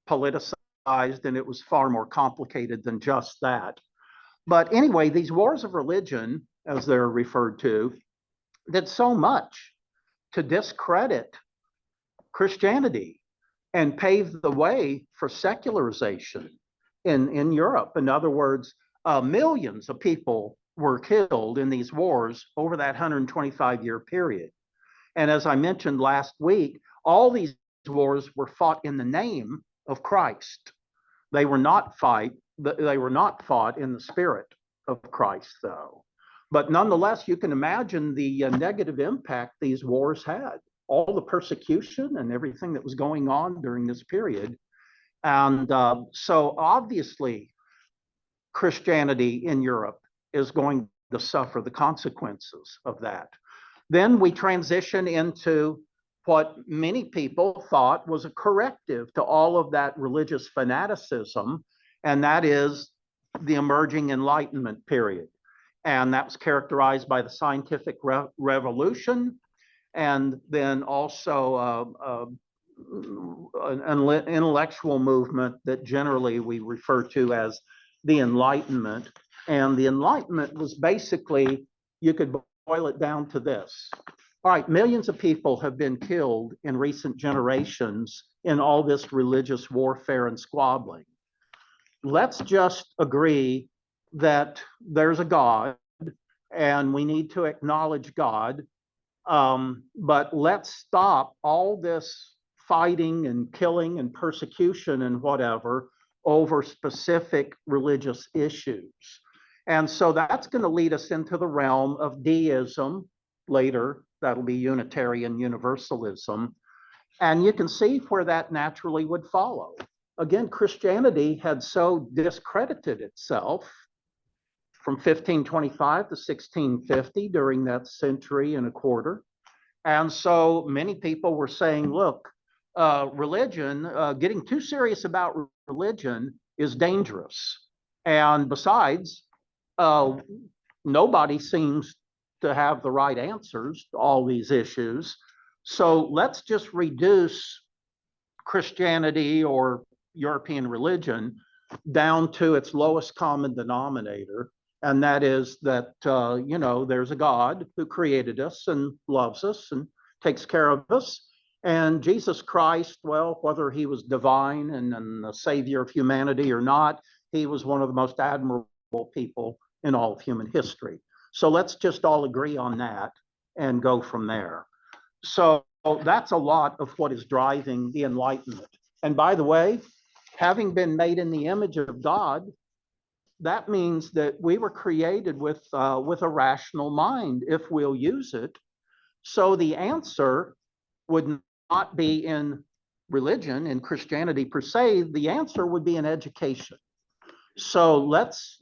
politicized and it was far more complicated than just that. But anyway, these wars of religion, as they're referred to, did so much to discredit Christianity and pave the way for secularization in Europe. In other words, millions of people were killed in these wars over that 125-year period. And as I mentioned last week, all these wars were fought in the name of Christ. They were not fought in the spirit of Christ, though. But nonetheless, you can imagine the negative impact these wars had, all the persecution and everything that was going on during this period. And so obviously, Christianity in Europe is going to suffer the consequences of that. Then we transition into what many people thought was a corrective to all of that religious fanaticism, and that is the emerging Enlightenment period. And that was characterized by the scientific revolution, and then also an intellectual movement that generally we refer to as the Enlightenment. And the Enlightenment was basically, you could boil it down to this. All right, millions of people have been killed in recent generations in all this religious warfare and squabbling. Let's just agree that there's a God and we need to acknowledge God. But let's stop all this fighting and killing and persecution and whatever over specific religious issues. And so that's going to lead us into the realm of deism later. That'll be Unitarian Universalism. And you can see where that naturally would follow. Again, Christianity had so discredited itself from 1525 to 1650 during that century and a quarter. And so many people were saying, look, religion, getting too serious about religion is dangerous. And besides, nobody seems to have the right answers to all these issues. So let's just reduce Christianity or European religion down to its lowest common denominator. And that is that, there's a God who created us and loves us and takes care of us. And Jesus Christ, well, whether he was divine and the savior of humanity or not, he was one of the most admirable people in all of human history. So let's just all agree on that and go from there. So that's a lot of what is driving the Enlightenment. And by the way, having been made in the image of God, that means that we were created with a rational mind if we'll use it. So the answer would not be in religion, in Christianity per se. The answer would be in education. So let's,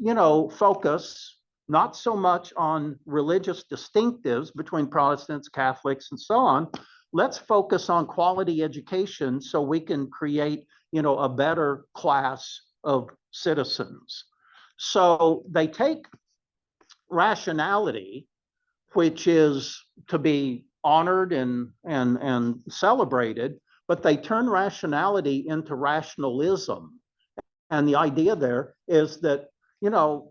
focus not so much on religious distinctives between Protestants, Catholics, and so on. Let's focus on quality education so we can create, a better class of citizens. So they take rationality, which is to be honored and celebrated, but they turn rationality into rationalism. And the idea there is that, the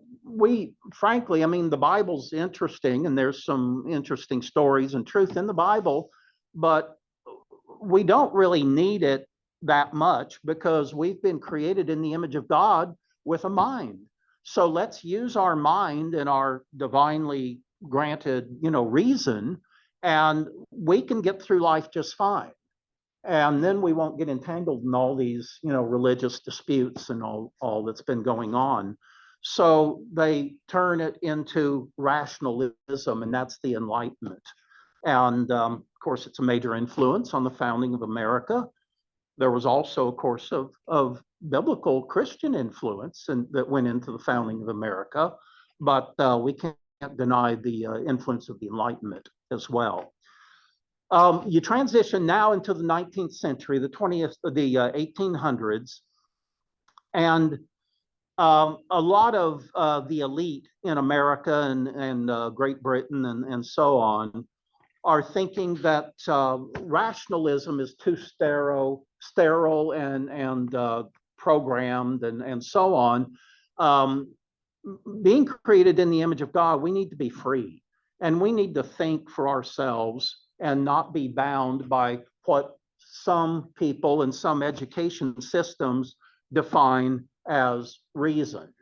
Bible's interesting and there's some interesting stories and truth in the Bible, but we don't really need it that much because we've been created in the image of God with a mind. So let's use our mind and our divinely granted, reason, and we can get through life just fine. And then we won't get entangled in all these, religious disputes and all that's been going on. So they turn it into rationalism, and that's the Enlightenment. And of course, it's a major influence on the founding of America. There was also, of course, of biblical Christian influence that went into the founding of America, but we can't deny the influence of the Enlightenment as well. You transition now into the 19th century, the 1800s, and a lot of the elite in America and Great Britain and so on are thinking that rationalism is too sterile and programmed and so on. Being created in the image of God, we need to be free, and we need to think for ourselves and not be bound by what some people and some education systems define as reason.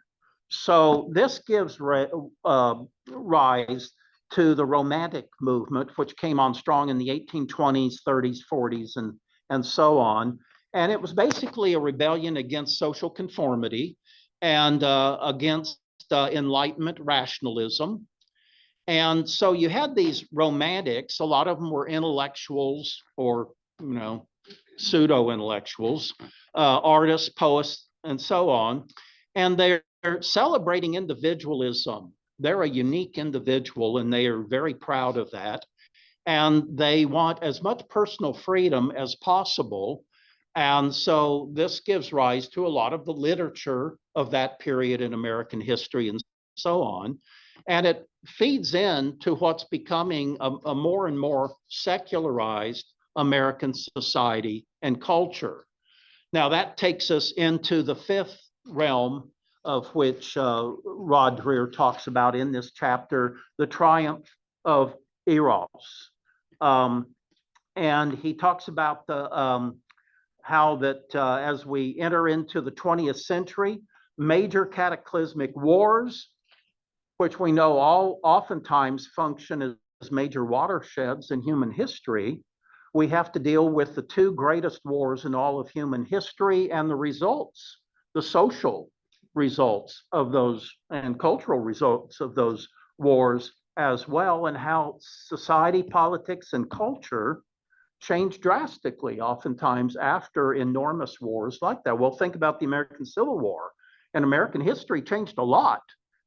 So this gives rise to the Romantic movement, which came on strong in the 1820s, 30s, 40s, and so on. And it was basically a rebellion against social conformity and against Enlightenment rationalism. And so you had these romantics, a lot of them were intellectuals or, pseudo-intellectuals, artists, poets, and so on. And they're celebrating individualism. They're a unique individual, and they are very proud of that. And they want as much personal freedom as possible. And so this gives rise to a lot of the literature of that period in American history and so on. And it feeds into what's becoming a more and more secularized American society and culture. Now that takes us into the fifth realm, of which Rod Dreher talks about in this chapter, the triumph of Eros. And he talks about how that as we enter into the 20th century, major cataclysmic wars, which we know all oftentimes function as major watersheds in human history, we have to deal with the two greatest wars in all of human history and the results, the social results of those and cultural results of those wars as well, and how society, politics, and culture changed drastically oftentimes after enormous wars like that. Well, think about the American Civil War. And American history changed a lot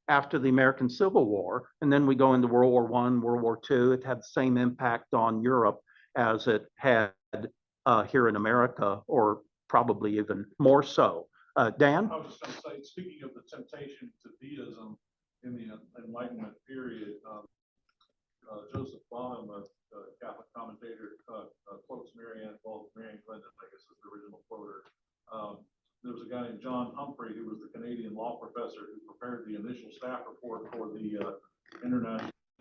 after the American Civil War. And then we go into World War I, World War II. It had the same impact on Europe as it had here in America, or probably even more so. Dan? I was just going to say, speaking of the temptation to deism in the Enlightenment period, Joseph Bonham, a Catholic commentator, quotes Marianne Clinton, I guess is the original quoter. There was a guy named John Humphrey, who was the Canadian law professor who prepared the initial staff report for the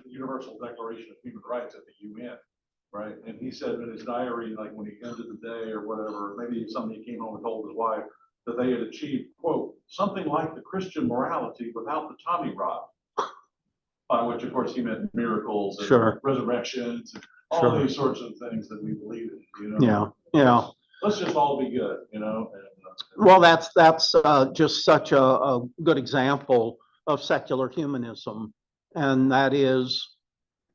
Universal Declaration of Human Rights at the UN, right? And he said in his diary, like when he ended the day or whatever, maybe something he came home and told his wife, that they had achieved, quote, something like the Christian morality without the Tommy rod. By which, of course, he meant miracles and Sure. resurrections and all Sure. these sorts of things that we believe in, Yeah, yeah. Let's just all be good, And, Well, that's just such a good example of secular humanism. And that is,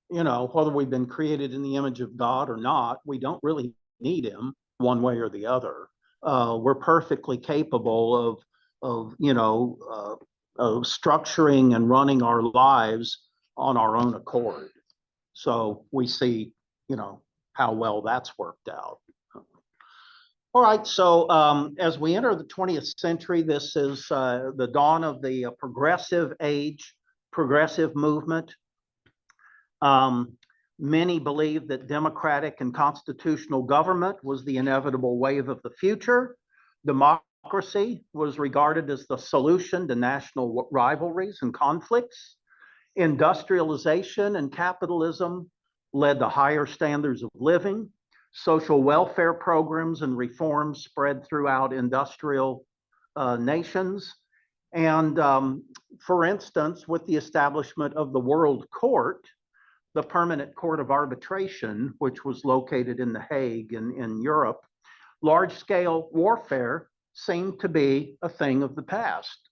whether we've been created in the image of God or not, we don't really need him one way or the other. We're perfectly capable of structuring and running our lives on our own accord. So we see, how well that's worked out. All right, so as we enter the 20th century, this is the dawn of the progressive age, progressive movement. Many believe that democratic and constitutional government was the inevitable wave of the future. Democracy was regarded as the solution to national rivalries and conflicts. Industrialization and capitalism led to higher standards of living. Social welfare programs and reforms spread throughout industrial nations. And for instance, with the establishment of the World Court, the Permanent Court of Arbitration, which was located in The Hague in Europe, large-scale warfare seemed to be a thing of the past.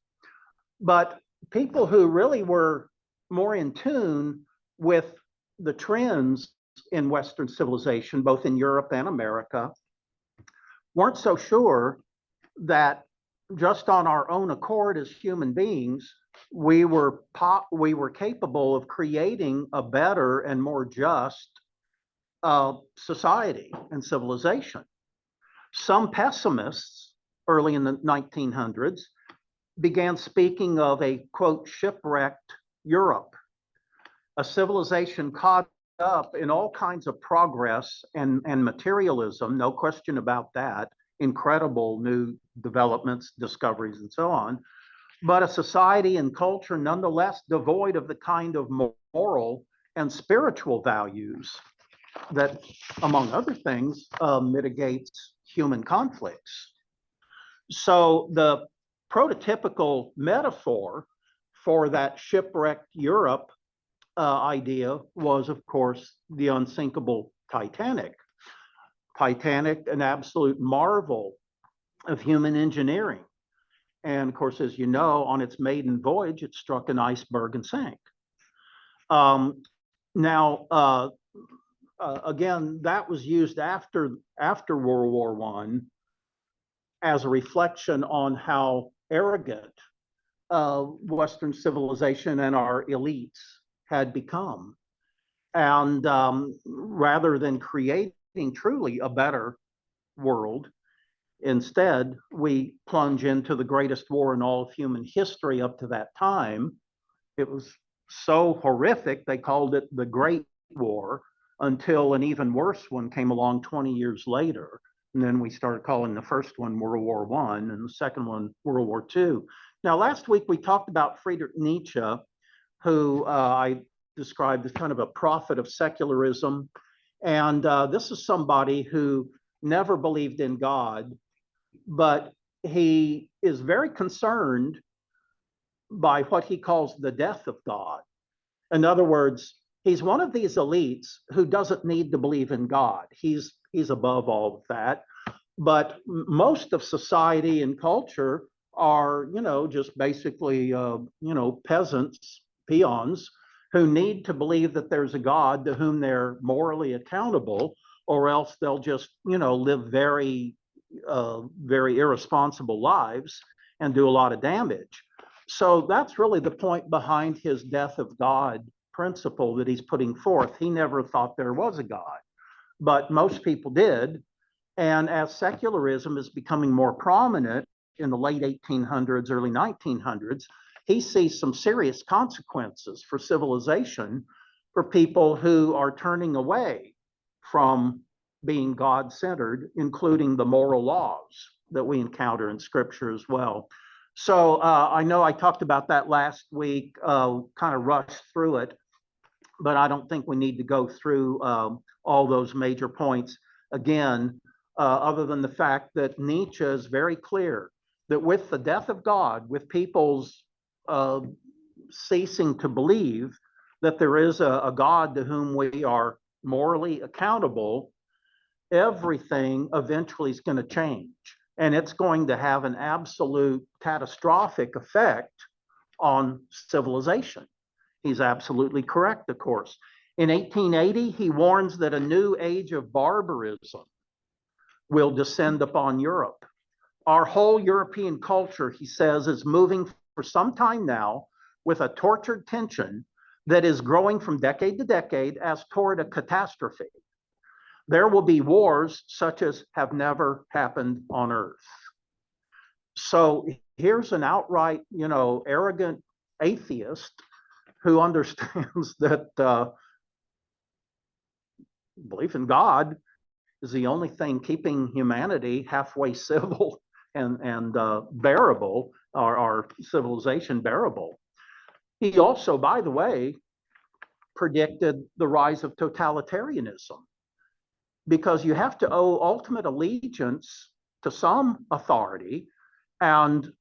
But people who really were more in tune with the trends in Western civilization, both in Europe and America, weren't so sure that just on our own accord as human beings, we were capable of creating a better and more just society and civilization. Some pessimists early in the 1900s began speaking of a, quote, shipwrecked Europe, a civilization caught up in all kinds of progress and materialism, no question about that, incredible new developments, discoveries, and so on, but a society and culture nonetheless devoid of the kind of moral and spiritual values that, among other things, mitigates human conflicts. So the prototypical metaphor for that shipwrecked Europe idea was, of course, the unsinkable Titanic. Titanic, an absolute marvel of human engineering. And of course, as you know, on its maiden voyage, it struck an iceberg and sank. Now, again, that was used after World War I as a reflection on how arrogant Western civilization and our elites had become. And rather than creating truly a better world, instead, we plunge into the greatest war in all of human history up to that time. It was so horrific, they called it the Great War, until an even worse one came along 20 years later. And then we started calling the first one World War I and the second one World War II. Now, last week we talked about Friedrich Nietzsche, who I described as kind of a prophet of secularism. And this is somebody who never believed in God, but he is very concerned by what he calls the death of God. In other words, he's one of these elites who doesn't need to believe in God. He's above all of that. But most of society and culture are, just basically, peasants, peons, who need to believe that there's a God to whom they're morally accountable, or else they'll just, live very, very irresponsible lives and do a lot of damage. So that's really the point behind his death of God principle that he's putting forth. He never thought there was a God, but most people did. And as secularism is becoming more prominent in the late 1800s, early 1900s, he sees some serious consequences for civilization for people who are turning away from being God-centered, including the moral laws that we encounter in Scripture as well. So I know I talked about that last week, kind of rushed through it, but I don't think we need to go through all those major points again, other than the fact that Nietzsche is very clear that with the death of God, with people's ceasing to believe that there is a God to whom we are morally accountable, everything eventually is going to change. And it's going to have an absolute catastrophic effect on civilization. He's absolutely correct, of course. In 1880, he warns that a new age of barbarism will descend upon Europe. Our whole European culture, he says, is moving for some time now with a tortured tension that is growing from decade to decade as toward a catastrophe. There will be wars such as have never happened on earth. So here's an outright, arrogant atheist who understands that belief in God is the only thing keeping humanity halfway civil and bearable, our civilization bearable. He also, by the way, predicted the rise of totalitarianism, because you have to owe ultimate allegiance to some authority, and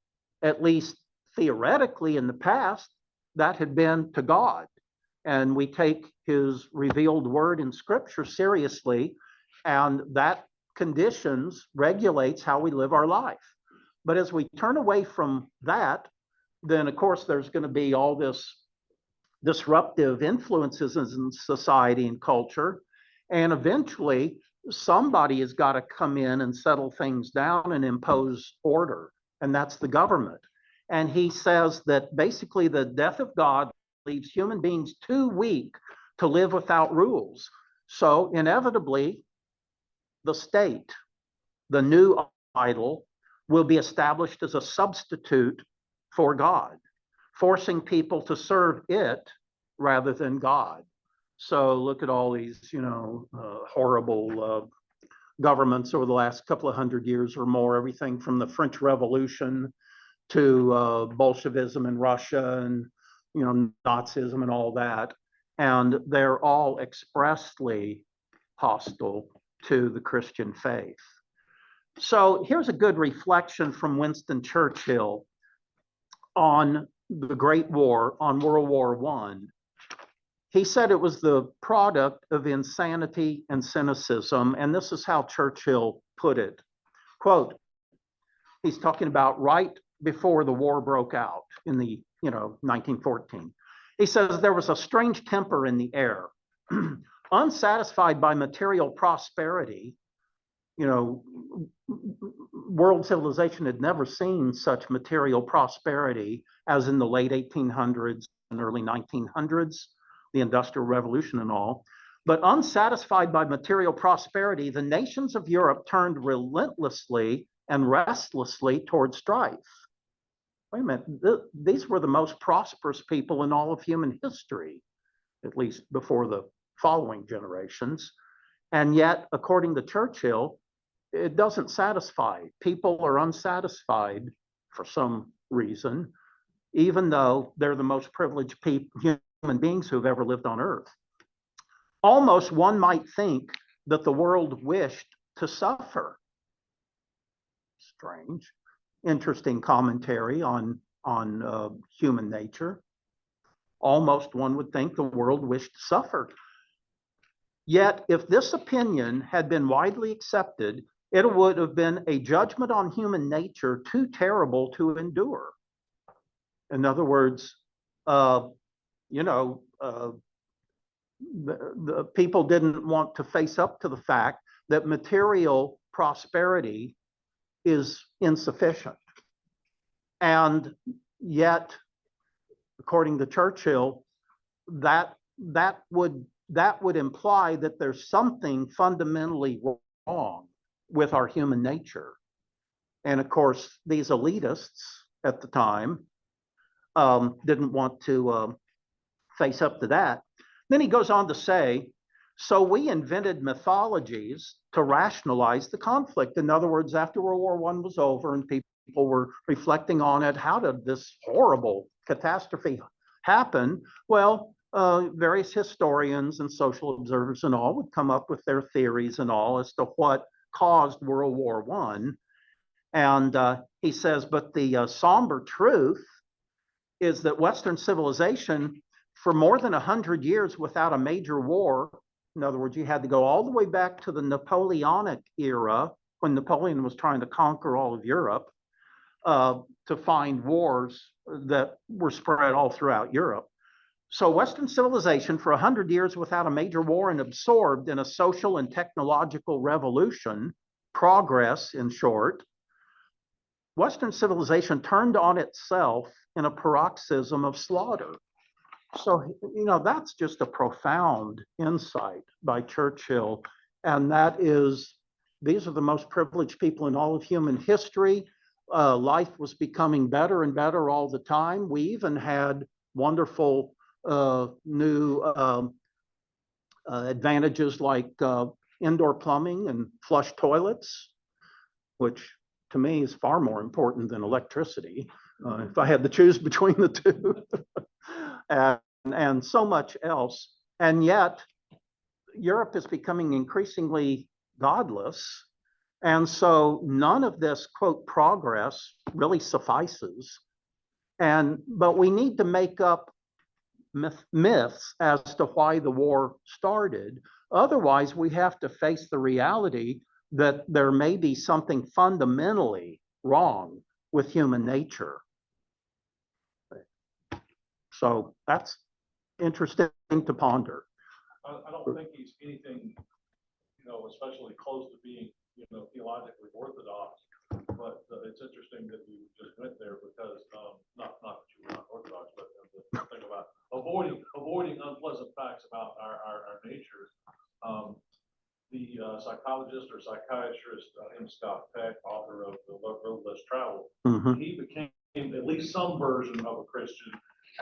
at least theoretically in the past, that had been to God. And we take his revealed word in Scripture seriously, and that conditions, regulates how we live our life. But as we turn away from that, then of course there's going to be all this disruptive influences in society and culture. And eventually somebody has got to come in and settle things down and impose order. And that's the government. And he says that basically the death of God leaves human beings too weak to live without rules. So inevitably, the state, the new idol, will be established as a substitute for God, forcing people to serve it rather than God. So look at all these, horrible governments over the last couple of hundred years or more, everything from the French Revolution to Bolshevism in Russia and, Nazism and all that. And they're all expressly hostile to the Christian faith. So here's a good reflection from Winston Churchill on the Great War, on World War I. He said it was the product of insanity and cynicism, and this is how Churchill put it. Quote, he's talking about right before the war broke out in the 1914. He says there was a strange temper in the air. Unsatisfied by material prosperity, world civilization had never seen such material prosperity as in the late 1800s and early 1900s, the Industrial Revolution and all. But unsatisfied by material prosperity, the nations of Europe turned relentlessly and restlessly toward strife. Wait a minute, these were the most prosperous people in all of human history, at least before the following generations. And yet, according to Churchill, it doesn't satisfy. People are unsatisfied for some reason, even though they're the most privileged human beings who've ever lived on Earth. Almost one might think that the world wished to suffer. Strange. Interesting commentary on human nature. Almost one would think the world wished to suffer. Yet, if this opinion had been widely accepted, it would have been a judgment on human nature too terrible to endure. In other words, the people didn't want to face up to the fact that material prosperity is insufficient. And yet, according to Churchill, that would imply that there's something fundamentally wrong with our human nature. And of course, these elitists at the time didn't want to face up to that. Then he goes on to say, so we invented mythologies to rationalize the conflict. In other words, after World War I was over and people were reflecting on it, how did this horrible catastrophe happen? Well, various historians and social observers and all would come up with their theories and all as to what caused World War I. And he says, but the somber truth is that Western civilization, for more than 100 years without a major war, in other words, you had to go all the way back to the Napoleonic era when Napoleon was trying to conquer all of Europe to find wars that were spread all throughout Europe. So Western civilization for 100 years without a major war and absorbed in a social and technological revolution, progress in short, Western civilization turned on itself in a paroxysm of slaughter. So, that's just a profound insight by Churchill. And that is, these are the most privileged people in all of human history. Life was becoming better and better all the time. We even had wonderful new advantages like indoor plumbing and flush toilets, which to me is far more important than electricity. If I had to choose between the two. and so much else. And yet, Europe is becoming increasingly godless. And so none of this, quote, progress really suffices. But we need to make up myths as to why the war started. Otherwise, we have to face the reality that there may be something fundamentally wrong with human nature. So that's interesting to ponder. I don't think he's anything, especially close to being, theologically orthodox. But it's interesting that you just went there because not that you were not orthodox, but the thing about avoiding unpleasant facts about our natures. The psychologist or psychiatrist M. Scott Peck, author of The Road Less Traveled, he became at least some version of a Christian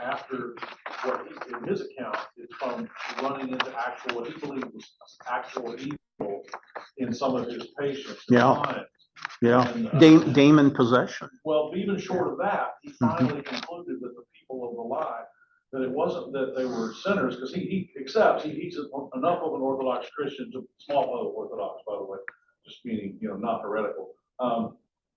after what in his account is from running into what he believed was actual evil in some of his patients. Yeah. Clients. Yeah, And, demon possession. well, even short of that, he finally concluded that the people of the lie, that it wasn't that they were sinners, because he accepts, he's enough of an Orthodox Christian, small O Orthodox, by the way, just meaning, not heretical.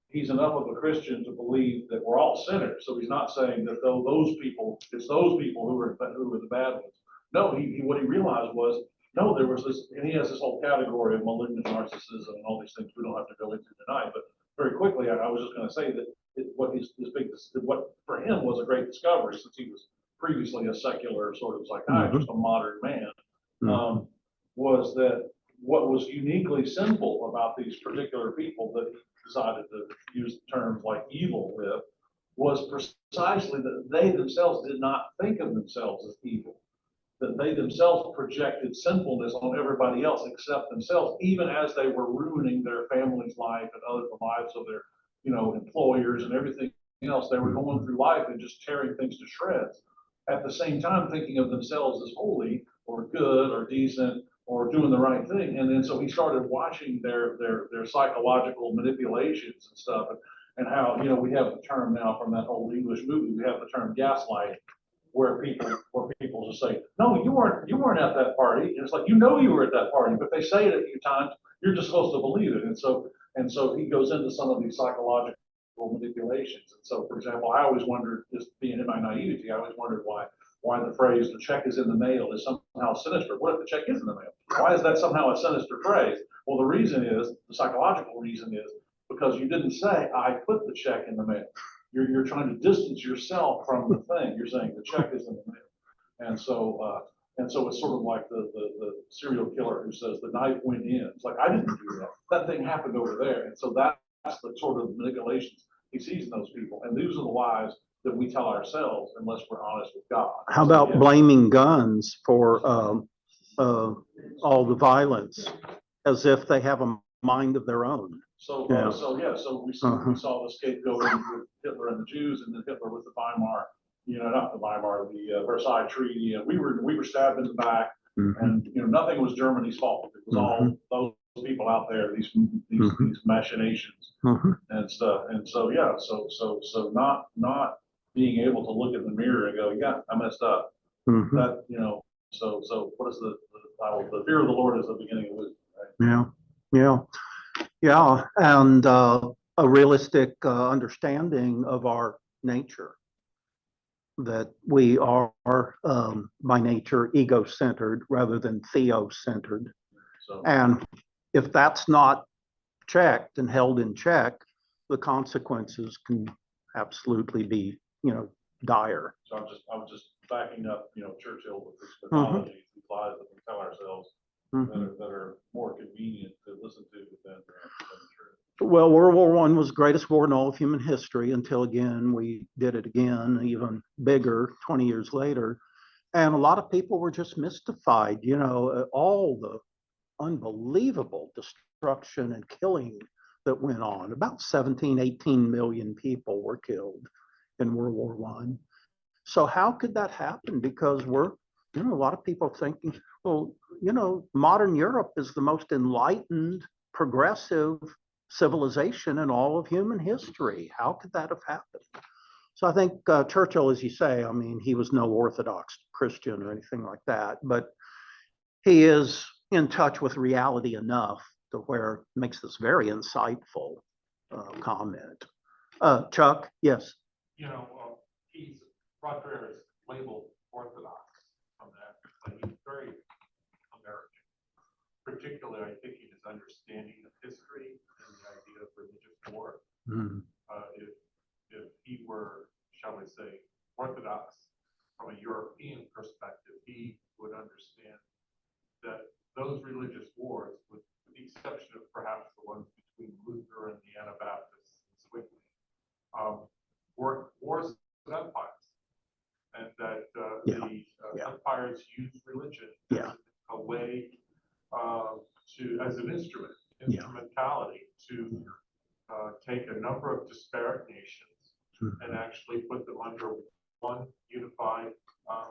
He's enough of a Christian to believe that we're all sinners. So he's not saying that those people, it's those people who are the bad ones. No, what he realized was, no, there was this, and he has this whole category of malignant narcissism and all these things we don't have to go into tonight, but very quickly, I was just going to say that what for him was a great discovery, since he was previously a secular sort of psychiatrist, a modern man, was that what was uniquely sinful about these particular people that he decided to use terms like evil with was precisely that they themselves did not think of themselves as evil. That they themselves projected sinfulness on everybody else except themselves, even as they were ruining their family's life and other the lives of their, employers and everything else. They were going through life and just tearing things to shreds. At the same time, thinking of themselves as holy or good or decent or doing the right thing. And then so he started watching their psychological manipulations and stuff, and how, we have the term now from that old English movie, we have the term gaslighting, where people just say, no, you weren't at that party. And it's like, you were at that party, but they say it a few times, you're just supposed to believe it. And so he goes into some of these psychological manipulations. And so, for example, I always wondered, just being in my naivety, I always wondered why the phrase "the check is in the mail" is somehow sinister. What if the check is in the mail? Why is that somehow a sinister phrase? Well, the psychological reason is because you didn't say, I put the check in the mail. You're trying to distance yourself from the thing. You're saying the check is in the mail. And so it's sort of like the serial killer who says the knife went in. It's like, I didn't do that. That thing happened over there. And so that's the sort of manipulations he sees in those people. And these are the lies that we tell ourselves unless we're honest with God. How about blaming guns for all the violence as if they have a mind of their own? So we saw the scapegoating with Hitler and the Jews, and then Hitler with the Weimar, not the Weimar, the Versailles Treaty, and we were stabbed in the back, and nothing was Germany's fault. It was all those people out there, these machinations and stuff, and so not being able to look in the mirror and go, yeah, I messed up. That so what is the fear of the Lord is the beginning of wisdom, right? Yeah, and a realistic understanding of our nature, that we are by nature ego-centered rather than theo-centered. So, and if that's not checked and held in check, the consequences can absolutely be, dire. so I was just backing up, Churchill with this mythology, these lies that we tell ourselves that are more convenient to listen to than the truth. Well, World War I was the greatest war in all of human history until, again, we did it again, even bigger 20 years later. And a lot of people were just mystified, all the unbelievable destruction and killing that went on. About 17, 18 million people were killed in World War I. So how could that happen? Because we're, a lot of people thinking, well, modern Europe is the most enlightened, progressive civilization in all of human history. How could that have happened? So I think Churchill, as you say, he was no Orthodox Christian or anything like that, but he is in touch with reality enough to where it makes this very insightful comment. Chuck, yes. Roger is labeled Orthodox from that, but he's very American. Particularly, I think, in his understanding of history and the idea of religious war. If he were, shall we say, Orthodox from a European perspective, he would understand that those religious wars, with the exception of perhaps the ones between Luther and the Anabaptists in Switzerland, were wars of empires. And that empires use religion as a way as an instrumentality to take a number of disparate nations and actually put them under one unified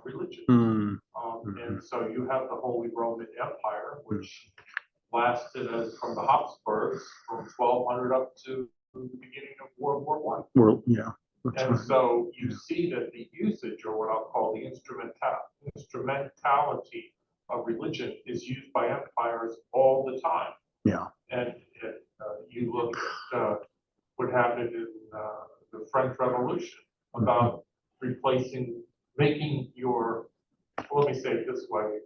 religion. And so you have the Holy Roman Empire, which lasted as from the Habsburgs from 1200 up to the beginning of World War One. World, yeah. That's And right. so you see that the usage, or what I'll call the instrumentality of religion, is used by empires all the time. Yeah. And you look at what happened in the French Revolution about replacing, making your, well, let me say it this way.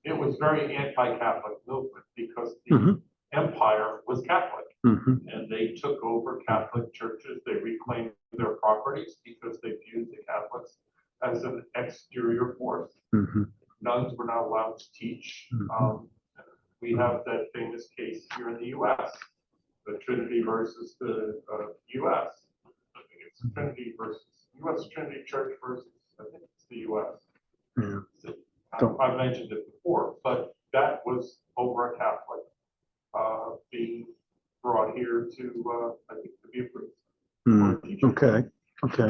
It was very anti-Catholic movement because the Mhm. empire was Catholic. Mhm. And they took over Catholic churches. They reclaimed their properties because they viewed the Catholics as an exterior force. Mhm. Nuns were not allowed to teach. Mhm. We have that famous case here in the U.S., the Trinity versus the U.S. I think it's Trinity versus U.S. Trinity Church versus, I think it's the U.S. Yeah. I've mentioned it before, but that was over a Catholic being brought here to, I think, to be a priest. or a teacher. Okay. Okay.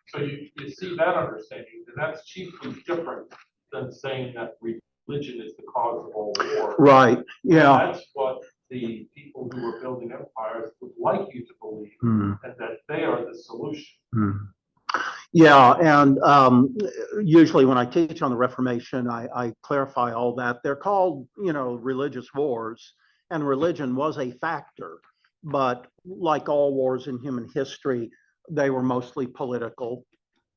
So you see that understanding, and that's chiefly different than saying that religion is the cause of all war. Right. Yeah. And that's what the people who are building empires would like you to believe, and that they are the solution. Yeah, and usually when I teach on the Reformation, I clarify all that. They're called, religious wars, and religion was a factor. But like all wars in human history, they were mostly political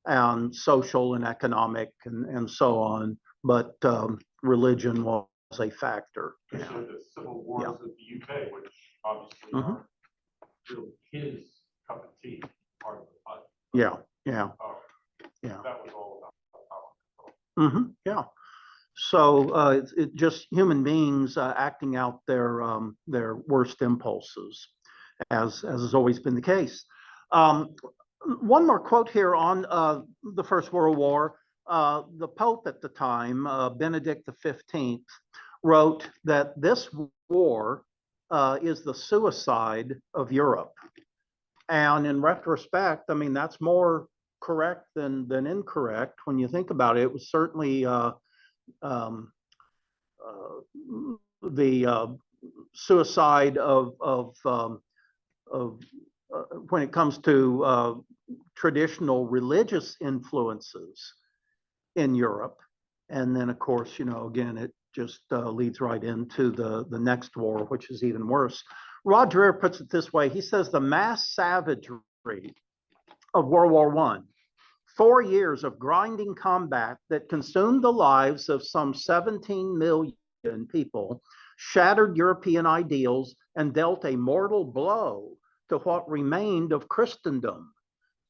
and social and economic and so on. But religion was a factor. Especially the civil wars of the UK, which obviously Mhm. aren't really his cup of tea, part of the fight. Yeah, yeah, Yeah. That was all about power control. yeah. So it just human beings acting out their worst impulses, as has always been the case. One more quote here on the First World War. The Pope at the time, Benedict XV, wrote that this war is the suicide of Europe. And in retrospect, I mean, that's more correct than incorrect when you think about it. It was certainly the suicide of when it comes to traditional religious influences in Europe. And then, of course, again, it just leads right into the next war, which is even worse. Roger Eyre puts it this way. He says the mass savagery of World War I, 4 years of grinding combat that consumed the lives of some 17 million people, shattered European ideals and dealt a mortal blow to what remained of Christendom.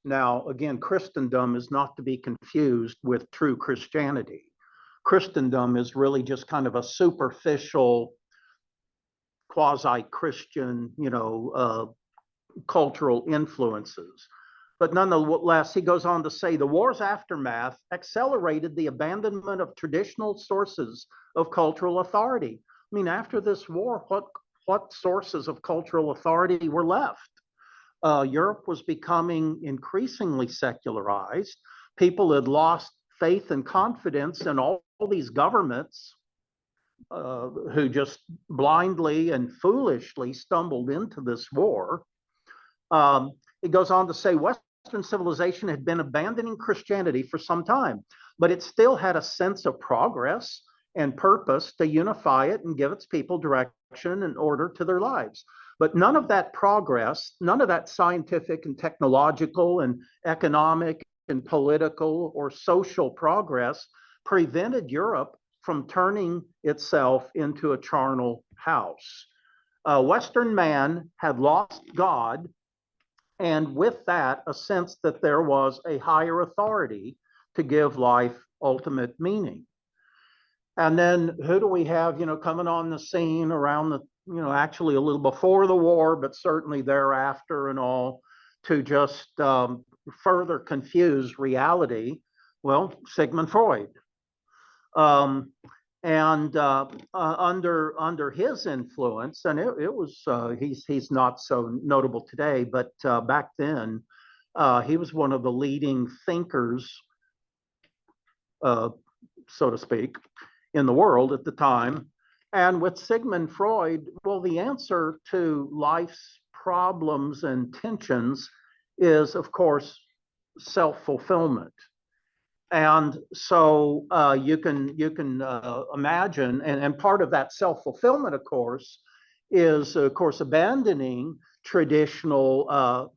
Now, again, Christendom is not to be confused with true Christianity. Christendom is really just kind of a superficial, quasi-Christian, cultural influences. But nonetheless, he goes on to say the war's aftermath accelerated the abandonment of traditional sources of cultural authority. I mean, after this war, what sources of cultural authority were left? Europe was becoming increasingly secularized. People had lost faith and confidence in all these governments who just blindly and foolishly stumbled into this war. It goes on to say Western civilization had been abandoning Christianity for some time, but it still had a sense of progress and purpose to unify it and give its people direction and order to their lives. But none of that progress, none of that scientific and technological and economic and political or social progress prevented Europe from turning itself into a charnel house. Western man had lost God, and with that, a sense that there was a higher authority to give life ultimate meaning. And then who do we have, coming on the scene around the, actually a little before the war, but certainly thereafter and all, to just further confuse reality? Well, Sigmund Freud. And under his influence, and it was he's not so notable today, but back then he was one of the leading thinkers, so to speak, in the world at the time. And with Sigmund Freud, well, the answer to life's problems and tensions is, of course, self-fulfillment. And so you can imagine, and part of that self-fulfillment, of course, is of course abandoning traditional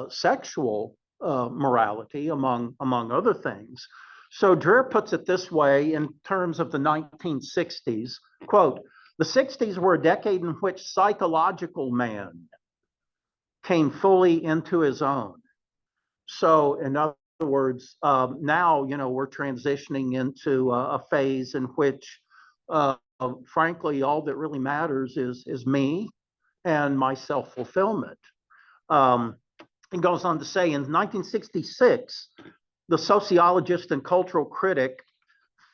sexual morality, among other things. So Dreher puts it this way in terms of the 1960s, quote, "The 60s were a decade in which psychological man came fully into his own." So in other words, now, we're transitioning into a phase in which, frankly, all that really matters is me and my self-fulfillment. He goes on to say, in 1966, the sociologist and cultural critic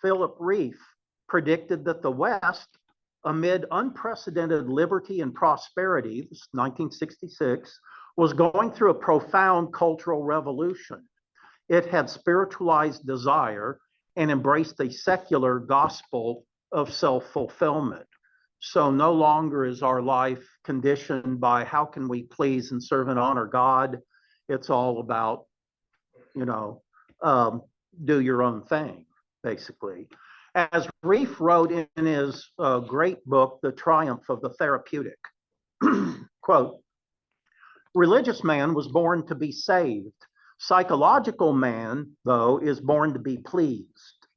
Philip Rieff predicted that the West, amid unprecedented liberty and prosperity, this is 1966, was going through a profound cultural revolution. It had spiritualized desire and embraced a secular gospel of self-fulfillment. So no longer is our life conditioned by how can we please and serve and honor God. It's all about, do your own thing, basically. As Rieff wrote in his great book, The Triumph of the Therapeutic, quote, "Religious man was born to be saved. Psychological man, though, is born to be pleased."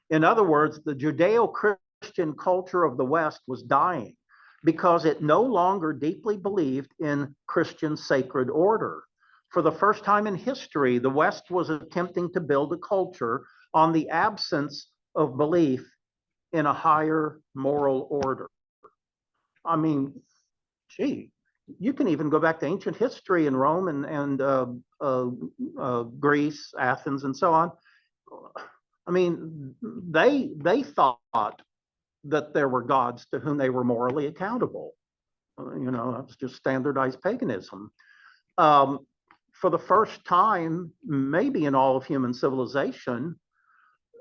In other words, the Judeo-Christian culture of the West was dying because it no longer deeply believed in Christian sacred order. For the first time in history, the West was attempting to build a culture on the absence of belief in a higher moral order. I mean, gee, you can even go back to ancient history in Rome and Greece, Athens, and so on. I mean, they thought that there were gods to whom they were morally accountable. That's just standardized paganism. For the first time, maybe in all of human civilization,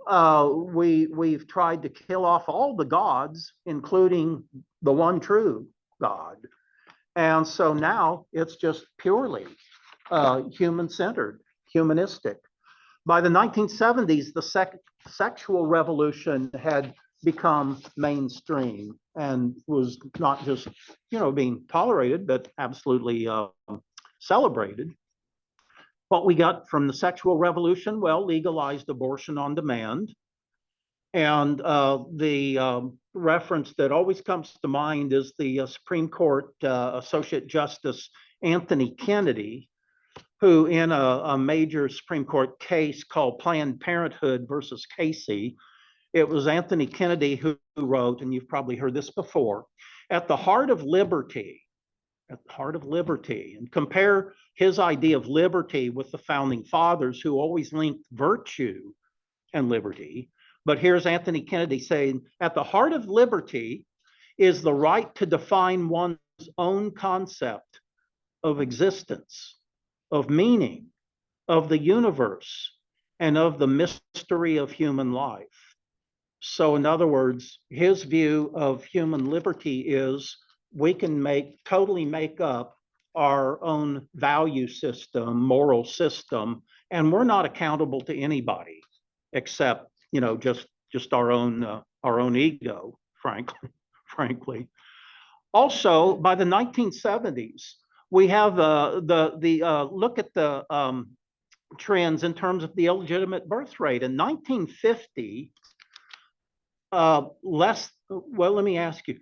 we've tried to kill off all the gods, including the one true God. And so now it's just purely human-centered, humanistic. By the 1970s, the sexual revolution had become mainstream and was not just, being tolerated, but absolutely celebrated. What we got from the sexual revolution, well, legalized abortion on demand. And the reference that always comes to mind is the Supreme Court Associate Justice Anthony Kennedy, who in a major Supreme Court case called Planned Parenthood versus Casey, it was Anthony Kennedy who wrote, and you've probably heard this before, at the heart of liberty, and compare his idea of liberty with the founding fathers who always linked virtue and liberty. But here's Anthony Kennedy saying, at the heart of liberty is the right to define one's own concept of existence, of meaning, of the universe, and of the mystery of human life. So in other words, his view of human liberty is we can totally make up our own value system, moral system, and we're not accountable to anybody except, just our own ego, frankly. Also, by the 1970s, we have the look at the trends in terms of the illegitimate birth rate. In 1950, let me ask you,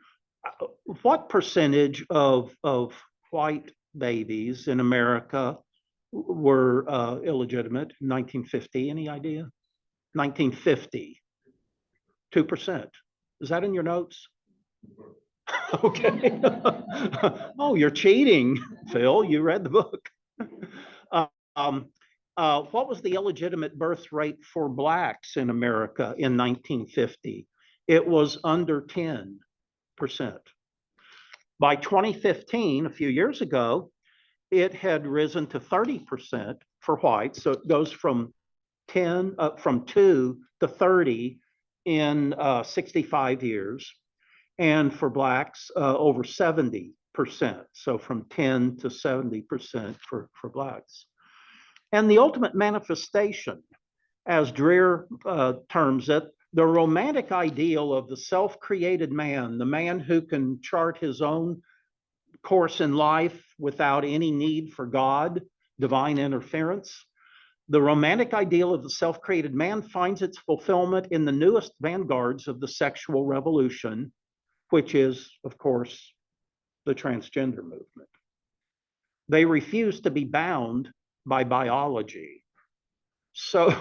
what percentage of white babies in America were illegitimate in 1950? Any idea? 1950, 2%. Is that in your notes? Okay. Oh, you're cheating, Phil. You read the book. What was the illegitimate birth rate for Blacks in America in 1950? It was under 10%. By 2015, a few years ago, it had risen to 30% for whites. So it goes from 2 to 30 in 65 years. and for blacks, over 70%. So from 10 to 70% for blacks. And the ultimate manifestation, as Dreher terms it, the romantic ideal of the self-created man, the man who can chart his own course in life without any need for God, divine interference. The romantic ideal of the self-created man finds its fulfillment in the newest vanguards of the sexual revolution, which is, of course, the transgender movement. They refuse to be bound by biology. So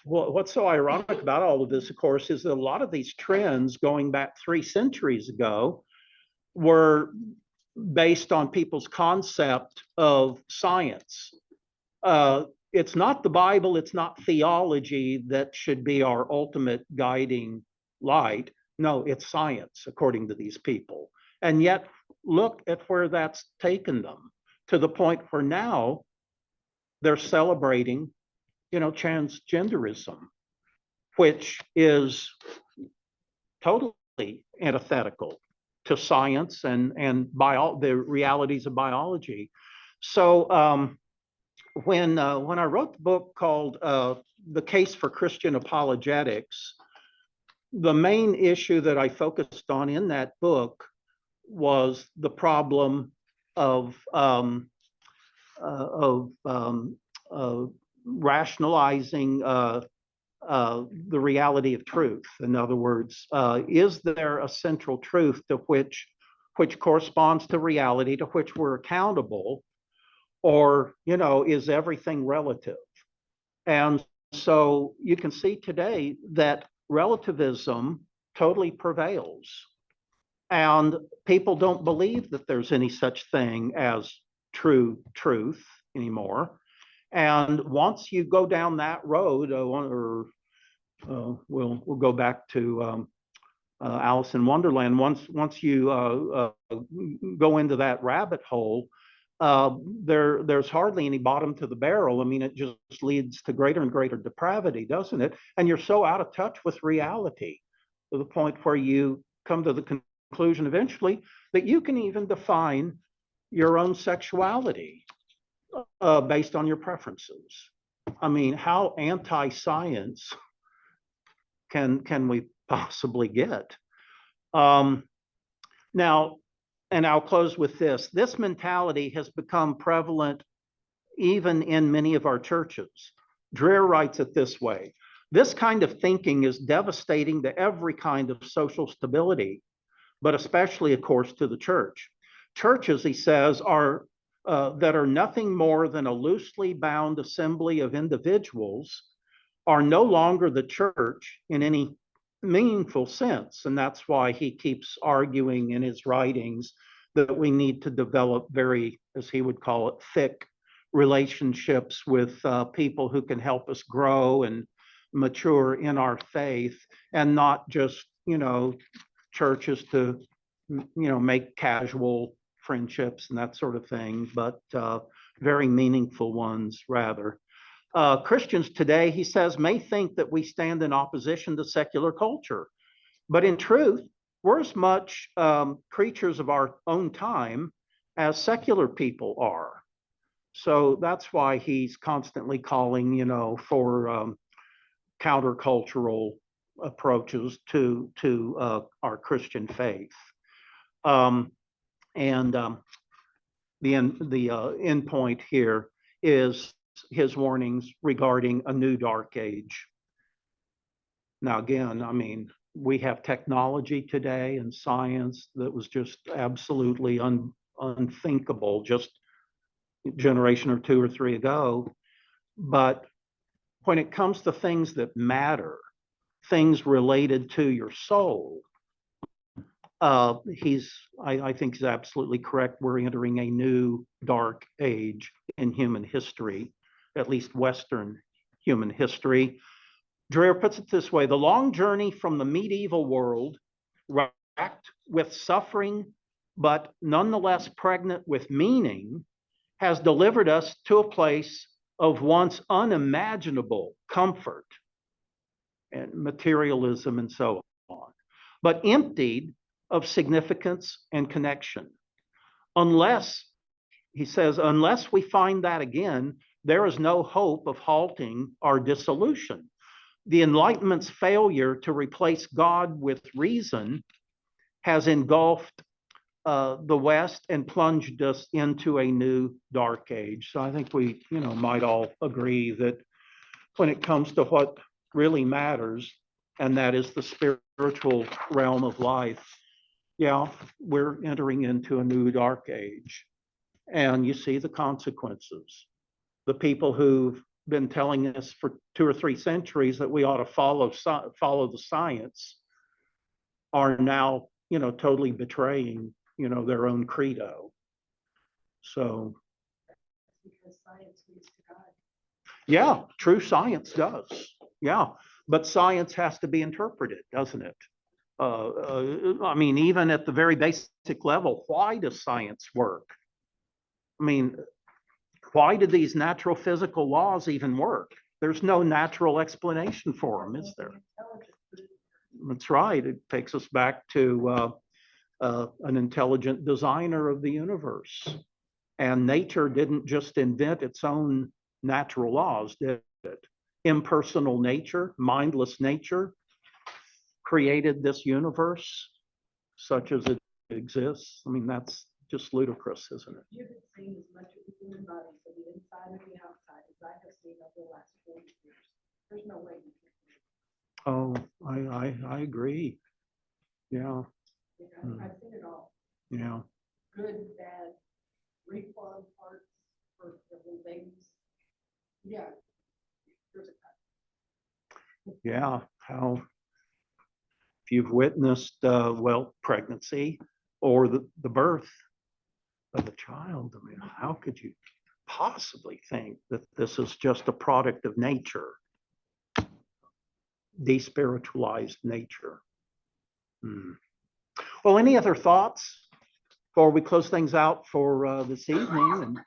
what's so ironic about all of this, of course, is that a lot of these trends going back 3 centuries ago were based on people's concept of science. It's not the Bible, it's not theology that should be our ultimate guiding light. No, it's science, according to these people. And yet, look at where that's taken them, to the point where now they're celebrating, transgenderism, which is totally antithetical to science and the realities of biology. So when I wrote the book called The Case for Christian Apologetics, the main issue that I focused on in that book was the problem of rationalizing the reality of truth. In other words, is there a central truth to which corresponds to reality, to which we're accountable, or is everything relative? And so you can see today that relativism totally prevails, and people don't believe that there's any such thing as true truth anymore. And once you go down that road, we'll go back to Alice in Wonderland. Once you go into that rabbit hole, there's hardly any bottom to the barrel. I mean, it just leads to greater and greater depravity, doesn't it? And you're so out of touch with reality to the point where you come to the conclusion eventually that you can even define your own sexuality based on your preferences. I mean, how anti-science can we possibly get? Now, and I'll close with this. This mentality has become prevalent even in many of our churches. Dreher writes it this way: this kind of thinking is devastating to every kind of social stability, but especially, of course, to the church. Churches, he says, are that are nothing more than a loosely bound assembly of individuals are no longer the church in any meaningful sense. And that's why he keeps arguing in his writings that we need to develop very, as he would call it, thick relationships with people who can help us grow and mature in our faith, and not just, churches to, make casual friendships and that sort of thing, but very meaningful ones rather. Christians today, he says, may think that we stand in opposition to secular culture, but in truth, we're as much creatures of our own time as secular people are. So that's why he's constantly calling, for countercultural approaches to our Christian faith. The end point here is his warnings regarding a new dark age. Now, again, I mean, we have technology today and science that was just absolutely unthinkable just a generation or 2 or 3 ago. But when it comes to things that matter, things related to your soul, I think he's absolutely correct. We're entering a new dark age in human history, at least Western human history. Dreher puts it this way: the long journey from the medieval world, racked with suffering, but nonetheless pregnant with meaning, has delivered us to a place of once unimaginable comfort and materialism and so on, but emptied of significance and connection. Unless, he says, unless we find that again, there is no hope of halting our dissolution. The Enlightenment's failure to replace God with reason has engulfed the West and plunged us into a new dark age. So I think we, might all agree that when it comes to what really matters, and that is the spiritual realm of life, yeah, we're entering into a new dark age. And you see the consequences. The people who've been telling us for 2 or 3 centuries that we ought to follow the science are now, totally betraying, their own credo. So, Because science leads to God. yeah, true science does. Yeah, but science has to be interpreted, doesn't it? I mean, even at the very basic level, why does science work? I mean, why do these natural physical laws even work? There's no natural explanation for them, is there? That's right. It takes us back to an intelligent designer of the universe. And nature didn't just invent its own natural laws, did it? Impersonal nature, mindless nature created this universe such as it exists. I mean, that's just ludicrous, isn't it? You haven't seen as much of the human body from the inside and the outside as I have seen over the last 40 years. There's no way you can. Oh, I agree. Yeah, I've seen it all. yeah. Good, bad, reformed parts for the little babies. Yeah. There's a cut. Yeah, how if you've witnessed pregnancy or the birth of a child, I mean, how could you possibly think that this is just a product of nature, despiritualized nature? Well, any other thoughts before we close things out for this evening?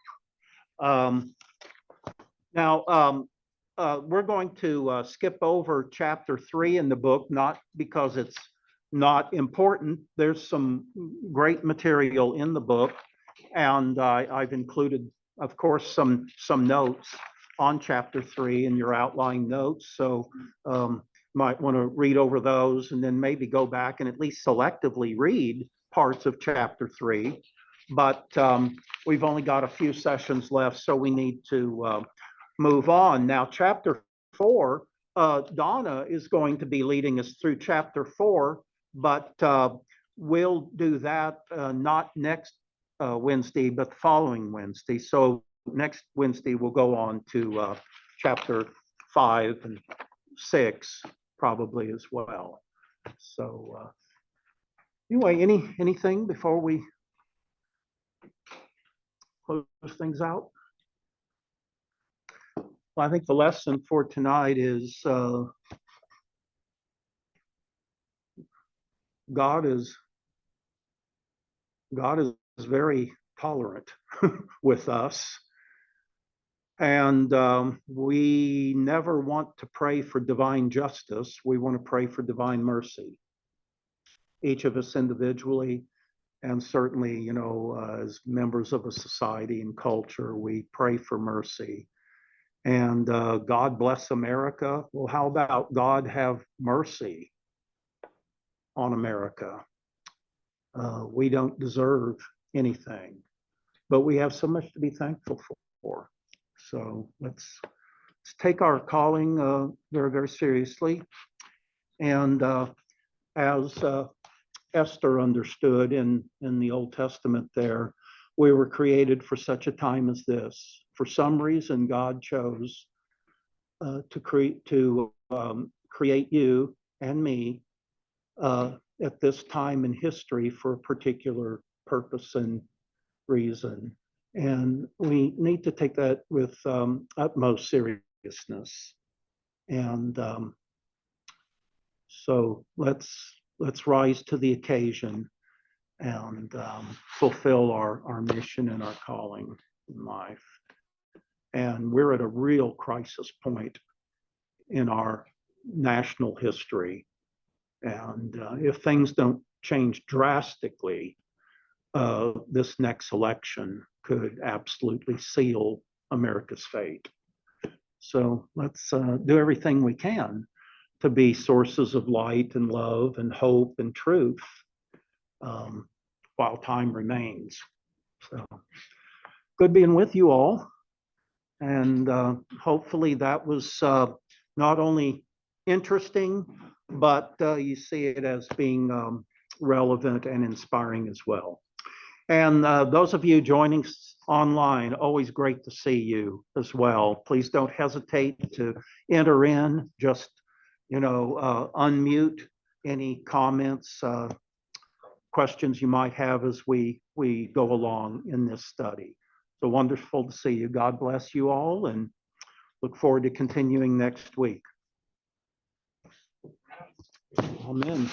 And now we're going to skip over chapter 3 in the book, not because it's not important. There's some great material in the book, and I've included, of course, some notes on chapter 3 in your outline notes. So might want to read over those and then maybe go back and at least selectively read parts of chapter 3. But we've only got a few sessions left, so we need to move on. Now, chapter 4, Donna is going to be leading us through chapter 4, but we'll do that not next Wednesday, but the following Wednesday. So next Wednesday, we'll go on to chapter 5 and 6 probably as well. So anyway, anything before we close things out? Well, I think the lesson for tonight is God is very tolerant with us. And we never want to pray for divine justice. We want to pray for divine mercy. Each of us individually, and certainly, as members of a society and culture, we pray for mercy. And God bless America. Well, how about God have mercy on America? We don't deserve anything, but we have so much to be thankful for. So let's take our calling very, very seriously. And as Esther understood in the Old Testament there, we were created for such a time as this. For some reason, God chose to create you and me at this time in history for a particular purpose and reason. And we need to take that with utmost seriousness. And so let's rise to the occasion and fulfill our mission and our calling in life. And we're at a real crisis point in our national history. And if things don't change drastically, this next election could absolutely seal America's fate. So let's do everything we can to be sources of light and love and hope and truth while time remains. So good being with you all. And hopefully that was not only interesting, but you see it as being relevant and inspiring as well. And those of you joining us online, always great to see you as well. Please don't hesitate to enter in, just, unmute any comments, questions you might have as we go along in this study. So wonderful to see you. God bless you all, and look forward to continuing next week. Amen.